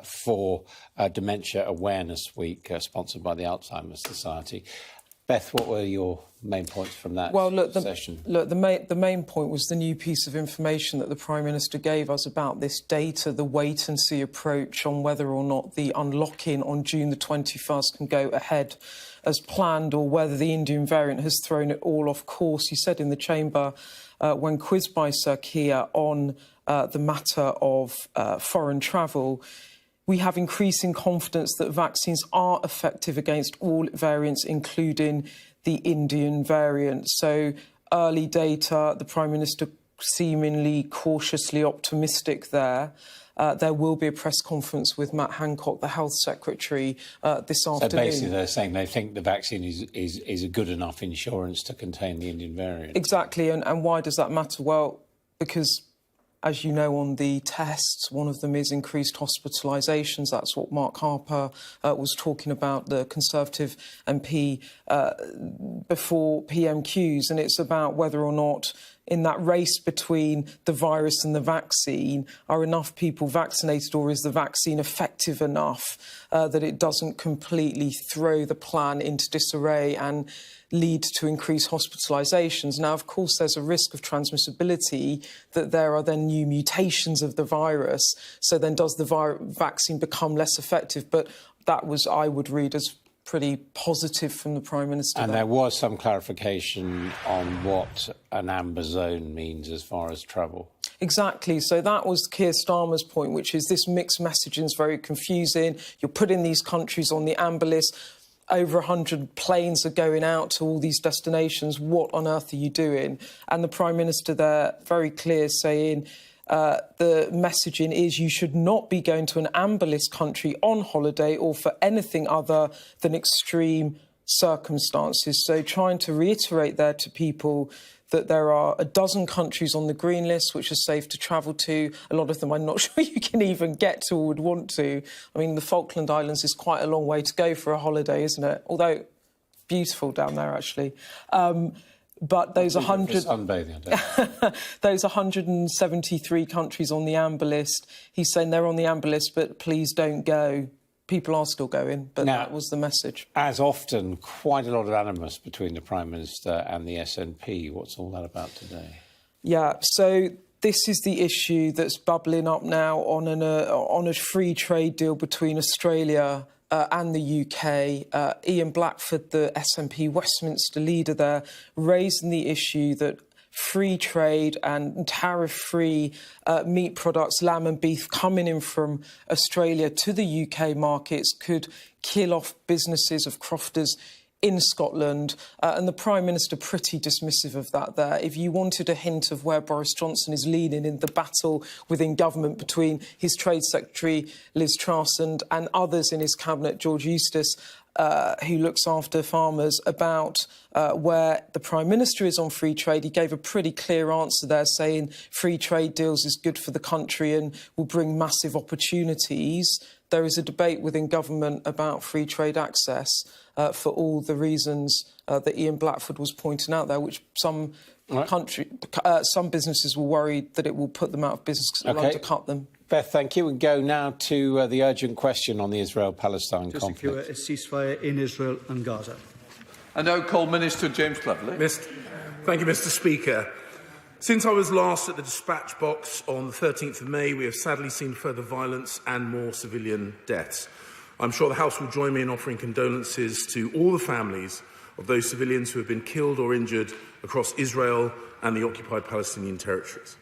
for Dementia Awareness Week, sponsored by the Alzheimer's Society. Beth, what were your main points from that session? The main point was the new piece of information that the Prime Minister gave us about this data, the wait-and-see approach on whether or not the unlocking on June the 21st can go ahead as planned, or whether the Indian variant has thrown it all off course. He said in the chamber, when quizzed by Sir Keir on the matter of foreign travel, we have increasing confidence that vaccines are effective against all variants, including the Indian variant. So early data, the Prime Minister seemingly cautiously optimistic there. There will be a press conference with Matt Hancock, the Health Secretary, this afternoon. So basically they're saying they think the vaccine is a good enough insurance to contain the Indian variant. Exactly, and why does that matter? Well, because, as you know, on the tests, one of them is increased hospitalisations. That's what Mark Harper was talking about, the Conservative MP, before PMQs. And it's about whether or not, in that race between the virus and the vaccine, are enough people vaccinated, or is the vaccine effective enough that it doesn't completely throw the plan into disarray and lead to increased hospitalisations. Now, of course, there's a risk of transmissibility, that there are then new mutations of the virus. So then does the vaccine become less effective? But that was, I would read as pretty positive from the Prime Minister. And there was some clarification on what an amber zone means as far as travel. Exactly. So that was Keir Starmer's point, which is this mixed messaging is very confusing. You're putting these countries on the amber list. Over 100 planes are going out to all these destinations. What on earth are you doing? And the Prime Minister there, very clear, saying the messaging is you should not be going to an amber list country on holiday or for anything other than extreme circumstances. So trying to reiterate there to people that there are a dozen countries on the green list which are safe to travel to. A lot of them I'm not sure you can even get to or would want to. I mean, the Falkland Islands is quite a long way to go for a holiday, isn't it? Although beautiful down there, actually. But those 173 countries on the amber list, he's saying they're on the amber list, but please don't go. People are still going, but now, that was the message. As often, quite a lot of animus between the Prime Minister and the SNP. What's all that about today? Yeah, so this is the issue that's bubbling up now on a free trade deal between Australia and the UK. Ian Blackford, the SNP Westminster leader there, raising the issue that free trade and tariff-free meat products, lamb and beef, coming in from Australia to the UK markets could kill off businesses of crofters in Scotland, and the Prime Minister pretty dismissive of that there. If you wanted a hint of where Boris Johnson is leaning in the battle within government between his Trade Secretary, Liz Truss, and others in his cabinet, George Eustace, who looks after farmers, about where the Prime Minister is on free trade, he gave a pretty clear answer there, saying free trade deals is good for the country and will bring massive opportunities. There is a debate within government about free trade access for all the reasons that Ian Blackford was pointing out there, which some businesses were worried that it will put them out of business because it will undercut them. Beth, thank you. We go now to the urgent question on the Israel-Palestine conflict. To secure a ceasefire in Israel and Gaza. I now call Minister James Cleverly. Thank you, Mr. Speaker. Since I was last at the dispatch box on the 13th of May, we have sadly seen further violence and more civilian deaths. I'm sure the House will join me in offering condolences to all the families of those civilians who have been killed or injured across Israel and the occupied Palestinian territories.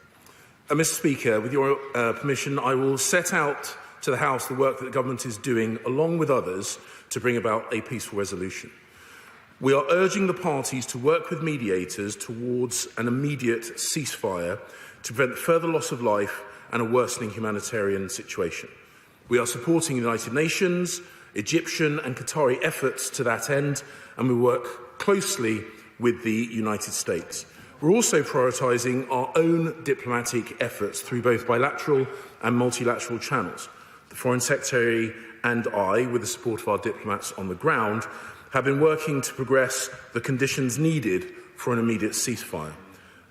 Mr Speaker, with your permission, I will set out to the House the work that the Government is doing, along with others, to bring about a peaceful resolution. We are urging the parties to work with mediators towards an immediate ceasefire to prevent further loss of life and a worsening humanitarian situation. We are supporting the United Nations, Egyptian and Qatari efforts to that end, and we work closely with the United States. We're also prioritising our own diplomatic efforts through both bilateral and multilateral channels. The Foreign Secretary and I, with the support of our diplomats on the ground, have been working to progress the conditions needed for an immediate ceasefire.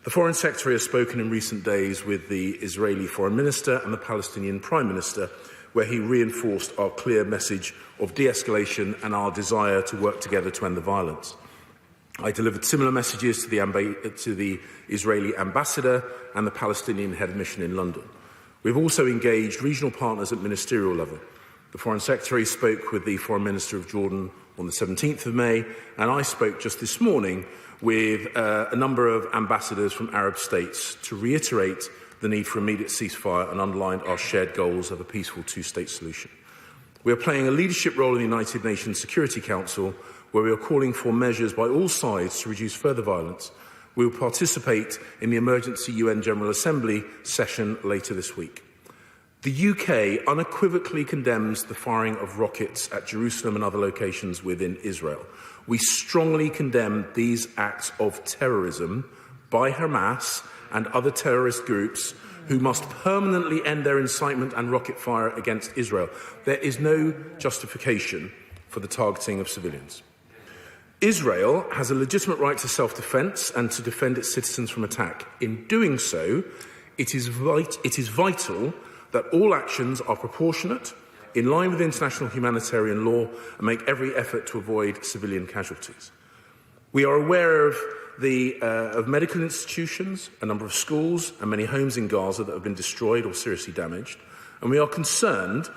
The Foreign Secretary has spoken in recent days with the Israeli Foreign Minister and the Palestinian Prime Minister, where he reinforced our clear message of de-escalation and our desire to work together to end the violence. I delivered similar messages to the Israeli ambassador and the Palestinian head of mission in London. We've also engaged regional partners at ministerial level. The Foreign Secretary spoke with the Foreign Minister of Jordan on the 17th of May, and I spoke just this morning with a number of ambassadors from Arab states to reiterate the need for immediate ceasefire and underlined our shared goals of a peaceful two-state solution. We are playing a leadership role in the United Nations Security Council, where we are calling for measures by all sides to reduce further violence. We will participate in the emergency UN General Assembly session later this week. The UK unequivocally condemns the firing of rockets at Jerusalem and other locations within Israel. We strongly condemn these acts of terrorism by Hamas and other terrorist groups who must permanently end their incitement and rocket fire against Israel. There is no justification for the targeting of civilians. Israel has a legitimate right to self-defence and to defend its citizens from attack. In doing so, it is vital that all actions are proportionate, in line with international humanitarian law, and make every effort to avoid civilian casualties. We are aware of medical institutions, a number of schools and many homes in Gaza that have been destroyed or seriously damaged, and we are concerned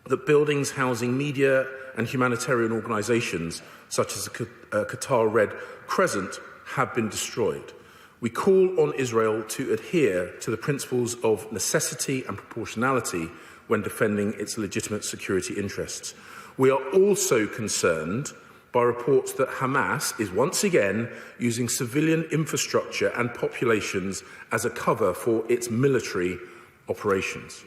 that buildings housing media and humanitarian organisations, such as the Qatar Red Crescent, have been destroyed. We call on Israel to adhere to the principles of necessity and proportionality when defending its legitimate security interests. We are also concerned by reports that Hamas is once again using civilian infrastructure and populations as a cover for its military operations.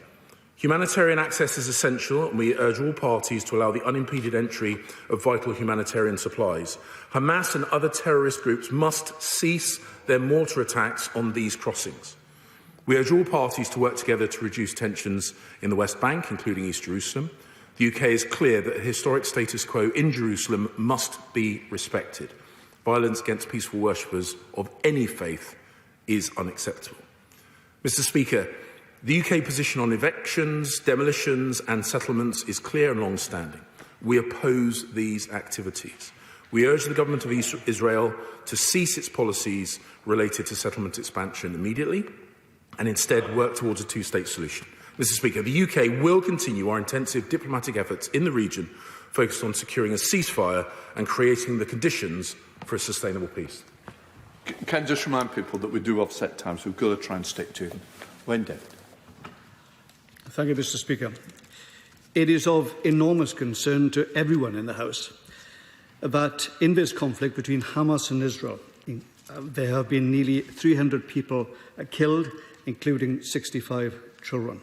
Humanitarian access is essential, and we urge all parties to allow the unimpeded entry of vital humanitarian supplies. Hamas and other terrorist groups must cease their mortar attacks on these crossings. We urge all parties to work together to reduce tensions in the West Bank, including East Jerusalem. The UK is clear that the historic status quo in Jerusalem must be respected. Violence against peaceful worshippers of any faith is unacceptable. Mr. Speaker, the UK position on evictions, demolitions and settlements is clear and long-standing. We oppose these activities. We urge the government of Israel to cease its policies related to settlement expansion immediately and instead work towards a two-state solution. Mr. Speaker, the UK will continue our intensive diplomatic efforts in the region focused on securing a ceasefire and creating the conditions for a sustainable peace. Can I just remind people that we do have set times, we've got to try and stick to them. Wayne David. Thank you, Mr. Speaker. It is of enormous concern to everyone in the House that in this conflict between Hamas and Israel, there have been nearly 300 people killed, including 65 children.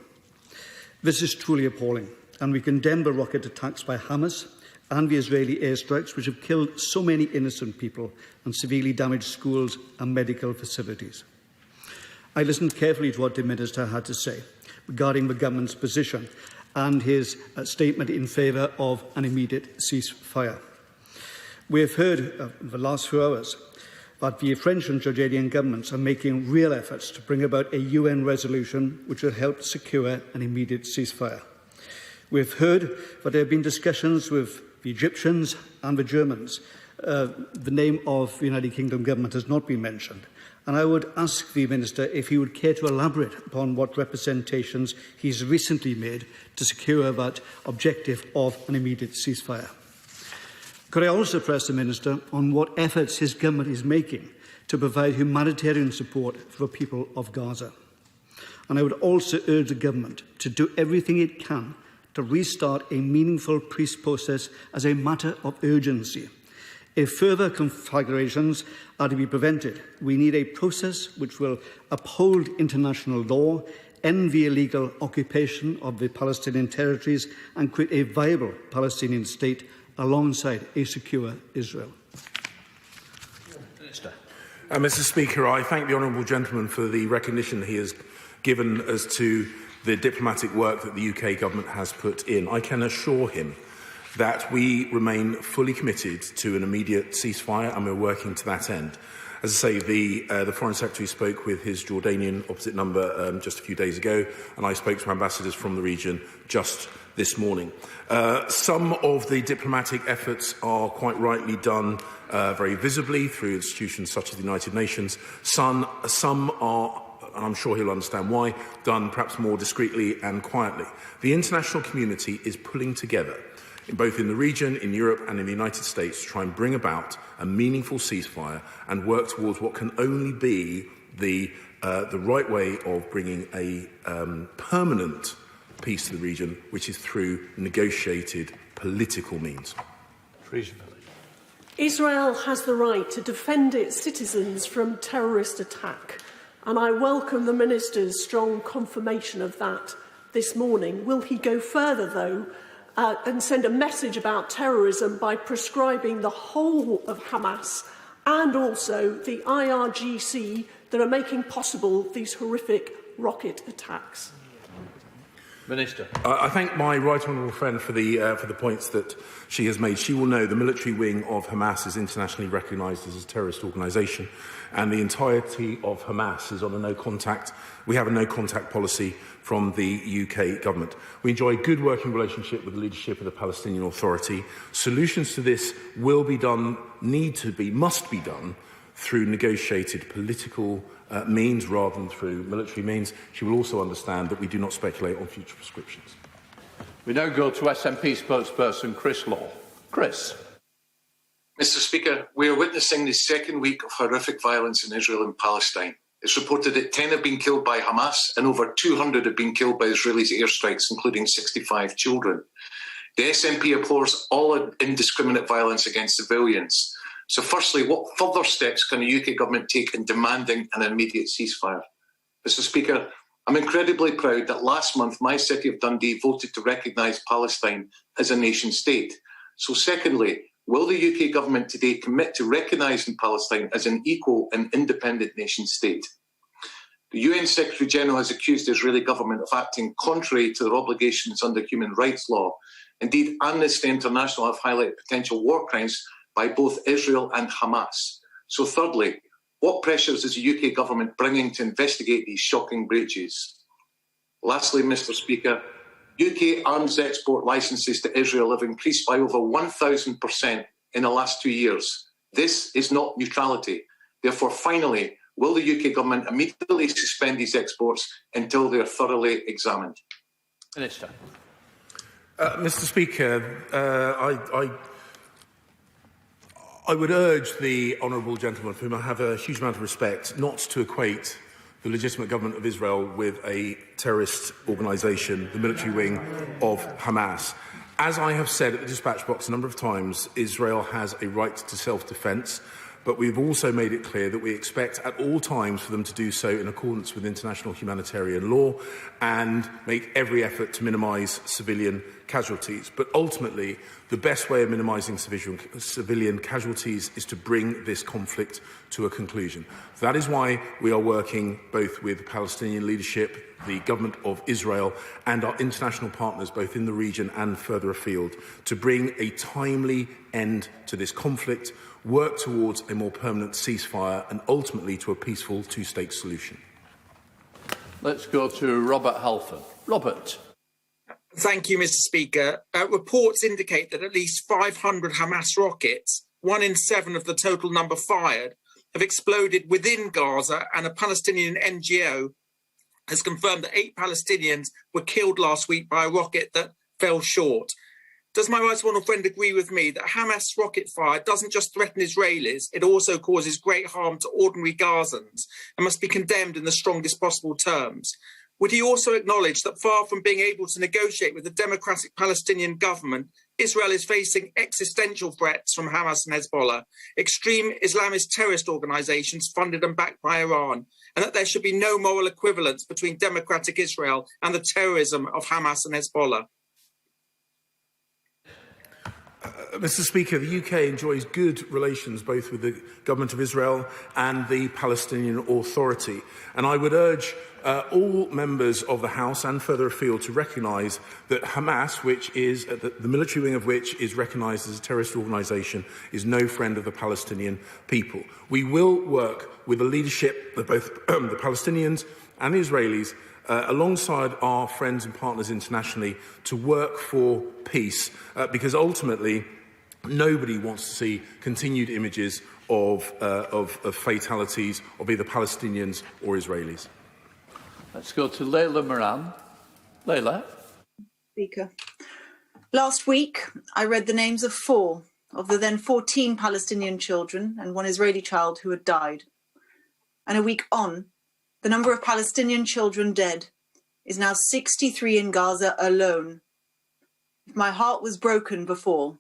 This is truly appalling, and we condemn the rocket attacks by Hamas and the Israeli airstrikes, which have killed so many innocent people and severely damaged schools and medical facilities. I listened carefully to what the Minister had to say regarding the government's position and his statement in favour of an immediate ceasefire. We have heard in the last few hours that the French and Jordanian governments are making real efforts to bring about a UN resolution which will help secure an immediate ceasefire. We have heard that there have been discussions with the Egyptians and the Germans. The name of the United Kingdom government has not been mentioned. And I would ask the Minister if he would care to elaborate upon what representations he's recently made to secure that objective of an immediate ceasefire. Could I also press the Minister on what efforts his government is making to provide humanitarian support for the people of Gaza? and I would also urge the government to do everything it can to restart a meaningful peace process as a matter of urgency. If further conflagrations are to be prevented, we need a process which will uphold international law, end the illegal occupation of the Palestinian territories and create a viable Palestinian state alongside a secure Israel. Mr. Speaker, I thank the honourable gentleman for the recognition he has given as to the diplomatic work that the UK government has put in. I can assure him that we remain fully committed to an immediate ceasefire, and we're working to that end. As I say, the Foreign Secretary spoke with his Jordanian opposite number just a few days ago, and I spoke to ambassadors from the region just this morning. Some of the diplomatic efforts are quite rightly done very visibly through institutions such as the United Nations. Some are, and I'm sure he'll understand why, done perhaps more discreetly and quietly. The international community is pulling together, both in the region, in Europe and in the United States, to try and bring about a meaningful ceasefire and work towards what can only be the right way of bringing a permanent peace to the region, which is through negotiated political means. Israel has the right to defend its citizens from terrorist attack, and I welcome the Minister's strong confirmation of that this morning. Will he go further, though, and send a message about terrorism by prescribing the whole of Hamas and also the IRGC that are making possible these horrific rocket attacks? Minister. I thank my right honourable friend for the points that she has made. She will know the military wing of Hamas is internationally recognised as a terrorist organisation, and the entirety of Hamas is on a no-contact. We have a no-contact policy from the UK government. We enjoy a good working relationship with the leadership of the Palestinian Authority. Solutions to this will be done, must be done through negotiated political means rather than through military means. She will also understand that we do not speculate on future prescriptions. We now go to SNP spokesperson Chris Law. Chris. Mr. Speaker, we are witnessing the second week of horrific violence in Israel and Palestine. It's reported that 10 have been killed by Hamas and over 200 have been killed by Israeli airstrikes, including 65 children. The SNP abhors all indiscriminate violence against civilians. So firstly, what further steps can the UK government take in demanding an immediate ceasefire? Mr. Speaker, I'm incredibly proud that last month my city of Dundee voted to recognise Palestine as a nation state. So secondly, will the UK government today commit to recognising Palestine as an equal and independent nation state? The UN Secretary-General has accused the Israeli government of acting contrary to their obligations under human rights law. Indeed, Amnesty International have highlighted potential war crimes by both Israel and Hamas. So thirdly, what pressures is the UK government bringing to investigate these shocking breaches? Lastly, Mr. Speaker, UK arms export licences to Israel have increased by over 1,000% in the last 2 years. This is not neutrality. Therefore, finally, will the UK government immediately suspend these exports until they are thoroughly examined? Minister. Mr. Speaker, I would urge the honourable gentleman, for whom I have a huge amount of respect, not to equate the legitimate government of Israel with a terrorist organisation, the military wing of Hamas. As I have said at the dispatch box a number of times, Israel has a right to self-defence, but we've also made it clear that we expect at all times for them to do so in accordance with international humanitarian law and make every effort to minimise civilian casualties. But ultimately, the best way of minimising civilian casualties is to bring this conflict to a conclusion. That is why we are working both with the Palestinian leadership, the government of Israel and our international partners, both in the region and further afield, to bring a timely end to this conflict, work towards a more permanent ceasefire and ultimately to a peaceful two-state solution. Let's go to Robert Halfon. Robert. Thank you, Mr. Speaker. Reports indicate that at least 500 Hamas rockets, 1 in 7 of the total number fired, have exploded within Gaza, and a Palestinian NGO has confirmed that 8 Palestinians were killed last week by a rocket that fell short. Does my right honourable friend agree with me that Hamas rocket fire doesn't just threaten Israelis, it also causes great harm to ordinary Gazans and must be condemned in the strongest possible terms? would he also acknowledge that far from being able to negotiate with the democratic Palestinian government, Israel is facing existential threats from Hamas and Hezbollah, extreme Islamist terrorist organisations funded and backed by Iran, and that there should be no moral equivalence between democratic Israel and the terrorism of Hamas and Hezbollah? Mr. Speaker, the UK enjoys good relations both with the Government of Israel and the Palestinian Authority. And I would urge all members of the House and further afield to recognise that Hamas, which is the military wing of which is recognised as a terrorist organisation, is no friend of the Palestinian people. We will work with the leadership of both the Palestinians and the Israelis alongside our friends and partners internationally to work for peace, because ultimately nobody wants to see continued images of fatalities of either Palestinians or Israelis. Let's go to Leila Moran. Leila. Speaker. Last week, I read the names of 4 of the then 14 Palestinian children and 1 Israeli child who had died. And a week on, the number of Palestinian children dead is now 63 in Gaza alone. If my heart was broken before,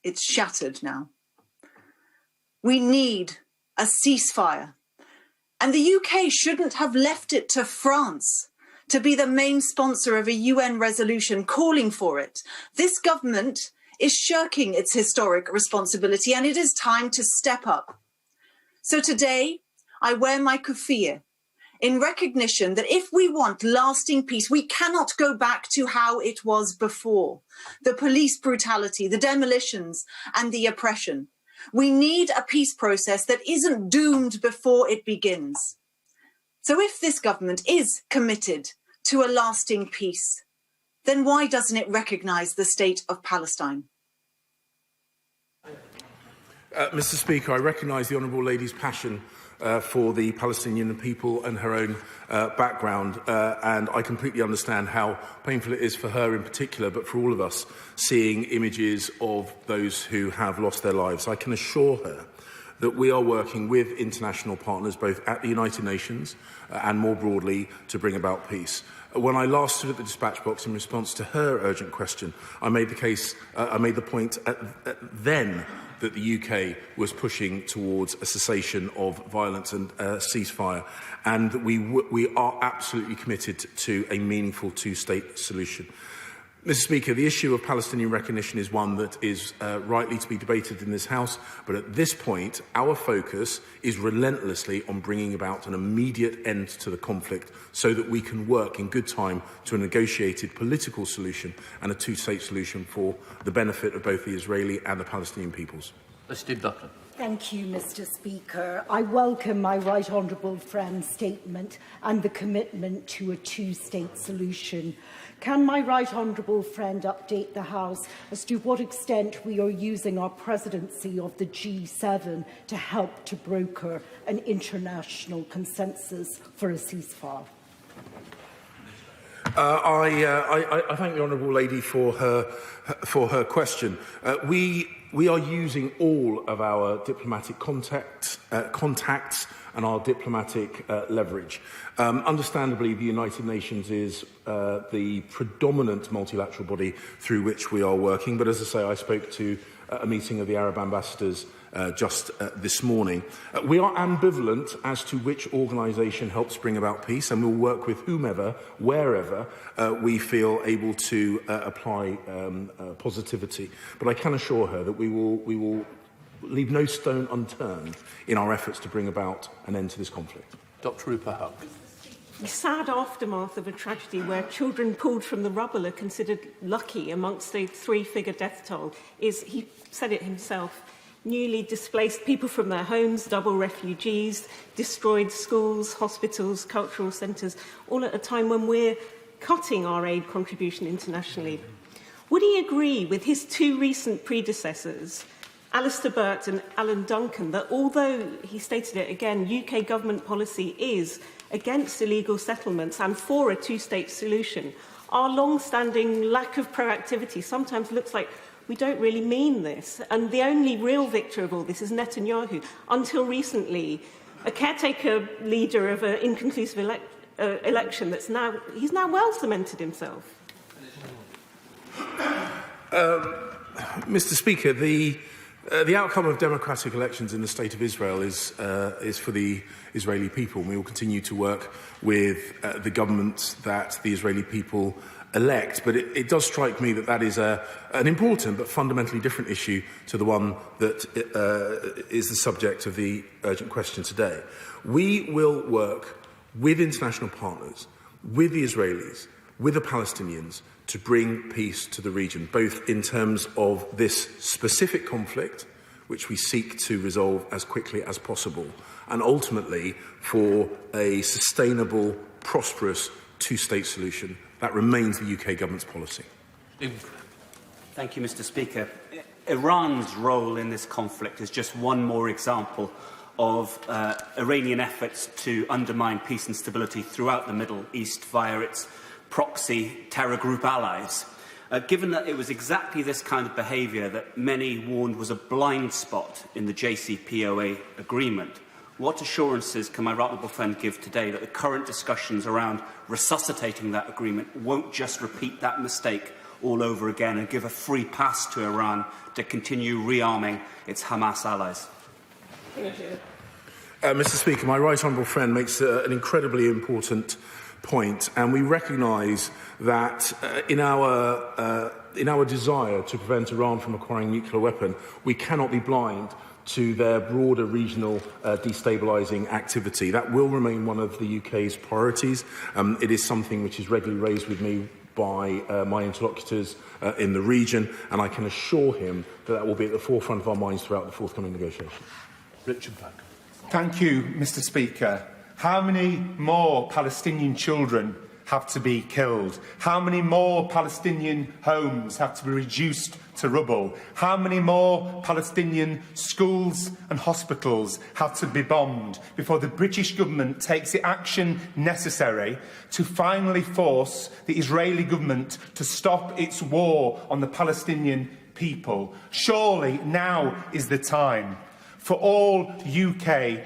it's shattered now. We need a ceasefire. And the UK shouldn't have left it to France to be the main sponsor of a UN resolution calling for it. This government is shirking its historic responsibility, and it is time to step up. So today, I wear my kufiyeh in recognition that if we want lasting peace, we cannot go back to how it was before. The police brutality, the demolitions, and the oppression. We need a peace process that isn't doomed before it begins. So if this government is committed to a lasting peace, then why doesn't it recognise the state of Palestine? Mr. Speaker, I recognise the Honourable Lady's passion for the Palestinian people and her own background, and I completely understand how painful it is for her in particular, but for all of us, seeing images of those who have lost their lives. I can assure her that we are working with international partners, both at the United Nations and more broadly, to bring about peace. When I last stood at the dispatch box in response to her urgent question, I made the point then that the UK was pushing towards a cessation of violence and ceasefire, and that we are absolutely committed to a meaningful two-state solution. Mr. Speaker, the issue of Palestinian recognition is one that is rightly to be debated in this House, but at this point, our focus is relentlessly on bringing about an immediate end to the conflict so that we can work in good time to a negotiated political solution and a two-state solution for the benefit of both the Israeli and the Palestinian peoples. Steve Duckland. Thank you, Mr. Speaker. I welcome my right honourable friend's statement and the commitment to a two-state solution. Can my right honourable friend update the House as to what extent we are using our presidency of the G7 to help to broker an international consensus for a ceasefire? I thank the Honourable Lady for her question. We are using all of our diplomatic contacts and our diplomatic leverage. Understandably, the United Nations is the predominant multilateral body through which we are working. But as I say, I spoke to a meeting of the Arab ambassadors just this morning. We are ambivalent as to which organisation helps bring about peace, and we'll work with whomever, wherever we feel able to apply positivity. But I can assure her that we will leave no stone unturned in our efforts to bring about an end to this conflict. Dr. Rupa Huck. The sad aftermath of a tragedy where children pulled from the rubble are considered lucky amongst the 3-figure death toll is, he said it himself, newly displaced people from their homes, double refugees, destroyed schools, hospitals, cultural centres, all at a time when we're cutting our aid contribution internationally. Would he agree with his 2 recent predecessors, Alistair Burt and Alan Duncan, that although, he stated it again, UK government policy is against illegal settlements and for a two-state solution, our long-standing lack of proactivity sometimes looks like we don't really mean this. And the only real victor of all this is Netanyahu. Until recently, a caretaker leader of an inconclusive election that's now... He's now well cemented himself. Mr. Speaker, the outcome of democratic elections in the State of Israel is for the Israeli people. We will continue to work with the government that the Israeli people elect. But it does strike me that that is an important but fundamentally different issue to the one that is the subject of the urgent question today. We will work with international partners, with the Israelis, with the Palestinians, to bring peace to the region, both in terms of this specific conflict, which we seek to resolve as quickly as possible, and ultimately for a sustainable, prosperous two-state solution. That remains the UK government's policy. Thank you, Mr. Speaker. Iran's role in this conflict is just one more example of Iranian efforts to undermine peace and stability throughout the Middle East via its proxy terror group allies. Given that it was exactly this kind of behaviour that many warned was a blind spot in the JCPOA agreement, what assurances can my right honourable friend give today that the current discussions around resuscitating that agreement won't just repeat that mistake all over again and give a free pass to Iran to continue rearming its Hamas allies? Thank you. Mr. Speaker, my right honourable friend makes an incredibly important point, and we recognise that in our desire to prevent Iran from acquiring a nuclear weapon, we cannot be blind to their broader regional destabilising activity. That will remain one of the UK's priorities. It is something which is regularly raised with me by my interlocutors in the region, and I can assure him that that will be at the forefront of our minds throughout the forthcoming negotiations. Richard Black. Thank you, Mr. Speaker. How many more Palestinian children have to be killed? How many more Palestinian homes have to be reduced to rubble? How many more Palestinian schools and hospitals have to be bombed before the British government takes the action necessary to finally force the Israeli government to stop its war on the Palestinian people? Surely now is the time for all UK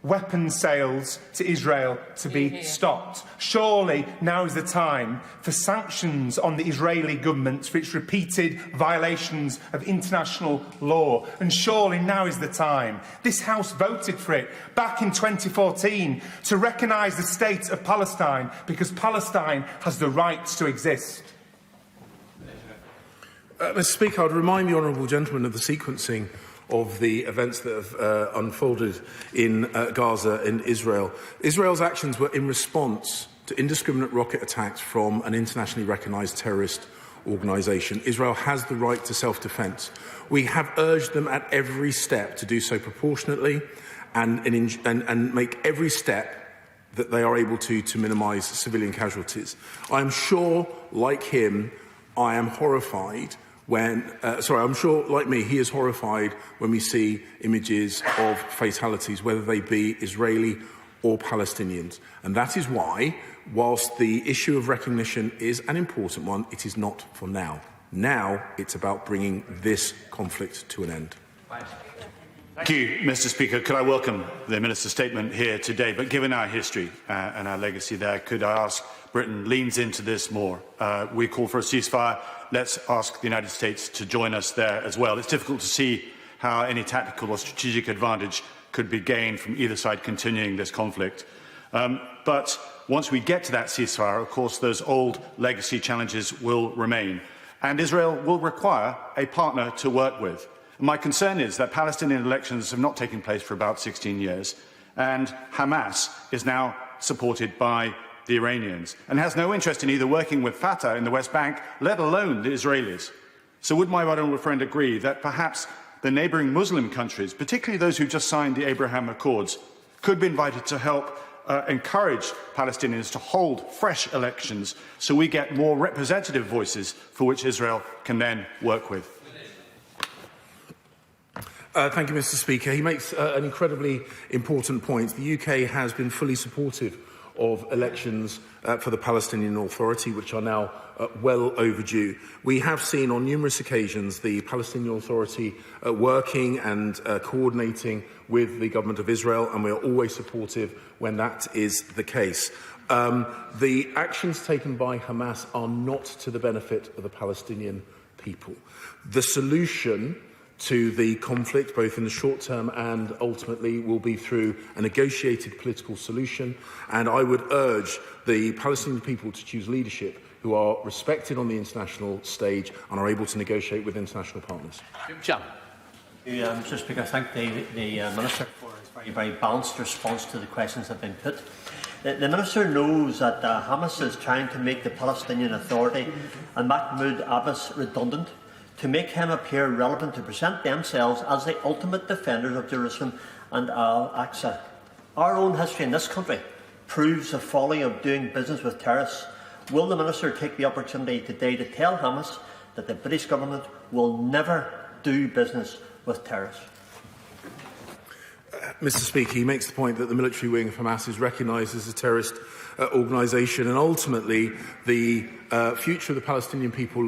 weapons sales to Israel to be stopped. Surely now is the time for sanctions on the Israeli government for its repeated violations of international law. And surely now is the time. This House voted for it back in 2014 to recognise the state of Palestine because Palestine has the right to exist. Mr. Speaker, I would remind the honourable gentleman of the sequencing of the events that have unfolded in Gaza and Israel. Israel's actions were in response to indiscriminate rocket attacks from an internationally recognised terrorist organisation. Israel has the right to self-defence. We have urged them at every step to do so proportionately and make every step that they are able to minimise civilian casualties. I am sure, like him, I am horrified I'm sure, like me, he is horrified when we see images of fatalities, whether they be Israeli or Palestinians. And that is why, whilst the issue of recognition is an important one, it is not for now. Now it's about bringing this conflict to an end. Thank you, Mr. Speaker. Could I welcome the Minister's statement here today? But given our history and our legacy there, could I ask Britain leans into this more? We call for a ceasefire. Let's ask the United States to join us there as well. It's difficult to see how any tactical or strategic advantage could be gained from either side continuing this conflict. But once we get to that ceasefire, of course, those old legacy challenges will remain. And Israel will require a partner to work with. My concern is that Palestinian elections have not taken place for about 16 years, and Hamas is now supported by the Iranians, and has no interest in either working with Fatah in the West Bank, let alone the Israelis. So would my right honourable friend agree that perhaps the neighbouring Muslim countries, particularly those who just signed the Abraham Accords, could be invited to help encourage Palestinians to hold fresh elections so we get more representative voices for which Israel can then work with? Thank you, Mr. Speaker. He makes an incredibly important point. The UK has been fully supportive of elections for the Palestinian Authority, which are now well overdue. We have seen on numerous occasions the Palestinian Authority working and coordinating with the government of Israel, and we are always supportive when that is the case. The actions taken by Hamas are not to the benefit of the Palestinian people. The solution to the conflict, both in the short term and ultimately, will be through a negotiated political solution. And I would urge the Palestinian people to choose leadership who are respected on the international stage and are able to negotiate with international partners. Mr. Speaker, I thank the Minister for his very balanced response to the questions that have been put. The Minister knows that Hamas is trying to make the Palestinian Authority and Mahmoud Abbas redundant, to make him appear relevant, to present themselves as the ultimate defenders of Jerusalem and Al-Aqsa. Our own history in this country proves the folly of doing business with terrorists. Will the Minister take the opportunity today to tell Hamas that the British government will never do business with terrorists? Mr. Speaker, he makes the point that the military wing of Hamas is recognised as a terrorist organisation, and ultimately the future of the Palestinian people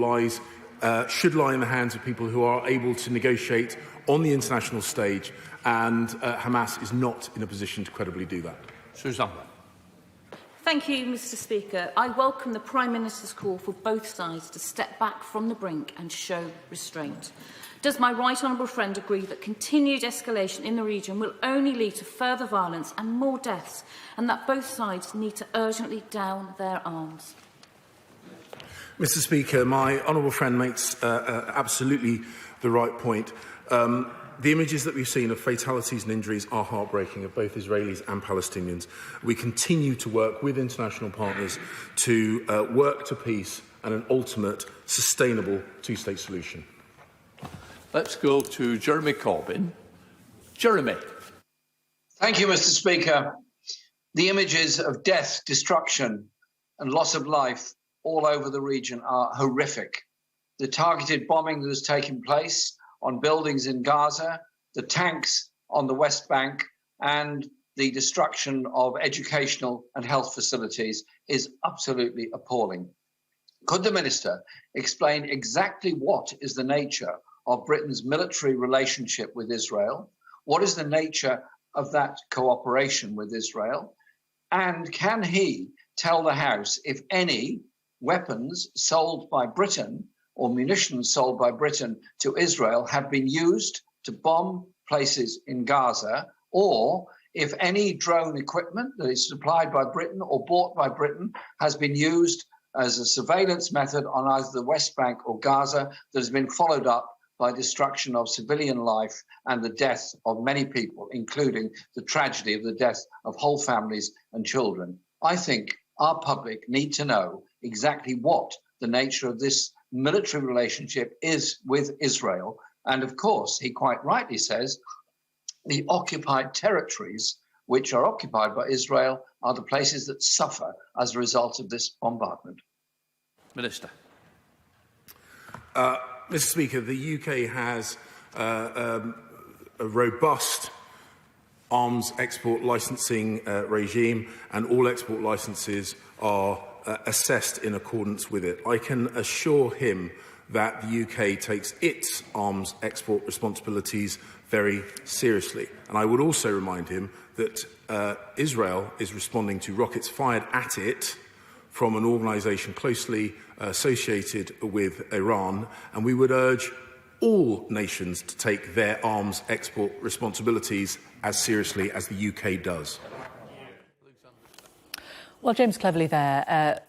should lie in the hands of people who are able to negotiate on the international stage, and Hamas is not in a position to credibly do that. Susan. Thank you, Mr. Speaker. I welcome the Prime Minister's call for both sides to step back from the brink and show restraint. Does my right honourable friend agree that continued escalation in the region will only lead to further violence and more deaths, and that both sides need to urgently down their arms? Mr. Speaker, my honourable friend makes absolutely the right point. The images that we've seen of fatalities and injuries are heartbreaking, of both Israelis and Palestinians. We continue to work with international partners to work to peace and an ultimate, sustainable two-state solution. Let's go to Jeremy Corbyn. Jeremy. Thank you, Mr. Speaker. The images of death, destruction and loss of life all over the region are horrific. The targeted bombing that has taken place on buildings in Gaza, the tanks on the West Bank, and the destruction of educational and health facilities is absolutely appalling. Could the Minister explain exactly what is the nature of Britain's military relationship with Israel? What is the nature of that cooperation with Israel? And can he tell the House if any weapons sold by Britain or munitions sold by Britain to Israel have been used to bomb places in Gaza, or if any drone equipment that is supplied by Britain or bought by Britain has been used as a surveillance method on either the West Bank or Gaza that has been followed up by destruction of civilian life and the death of many people, including the tragedy of the death of whole families and children. I think our public need to know exactly what the nature of this military relationship is with Israel. And of course, he quite rightly says the occupied territories which are occupied by Israel are the places that suffer as a result of this bombardment. Minister. Mr. Speaker, the UK has a robust arms export licensing regime, and all export licences are assessed in accordance with it. I can assure him that the UK takes its arms export responsibilities very seriously. And I would also remind him that Israel is responding to rockets fired at it from an organisation closely associated with Iran, and we would urge all nations to take their arms export responsibilities as seriously as the UK does. Well, James Cleverly there,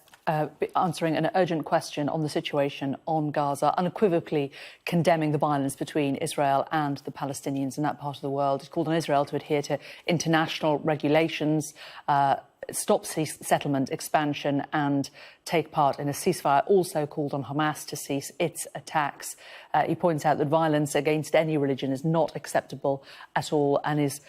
answering an urgent question on the situation on Gaza, unequivocally condemning the violence between Israel and the Palestinians in that part of the world. He's called on Israel to adhere to international regulations, stop settlement expansion and take part in a ceasefire. Also called on Hamas to cease its attacks. He points out that violence against any religion is not acceptable at all and is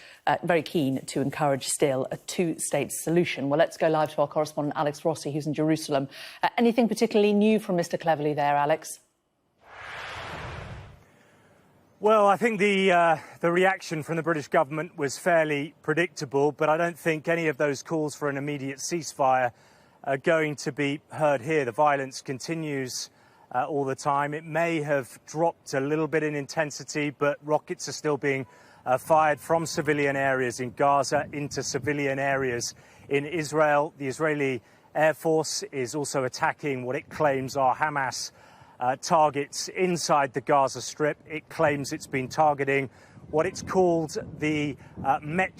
very keen to encourage still a two-state solution. Well, let's go live to our correspondent Alex Rossi, who's in Jerusalem. Anything particularly new from Mr. Cleverly there, Alex? Well, I think the reaction from the British government was fairly predictable, but I don't think any of those calls for an immediate ceasefire are going to be heard here. The violence continues all the time. It may have dropped a little bit in intensity, but rockets are still being fired from civilian areas in Gaza into civilian areas in Israel. The Israeli Air Force is also attacking what it claims are Hamas targets inside the Gaza Strip. It claims it's been targeting what it's called the metro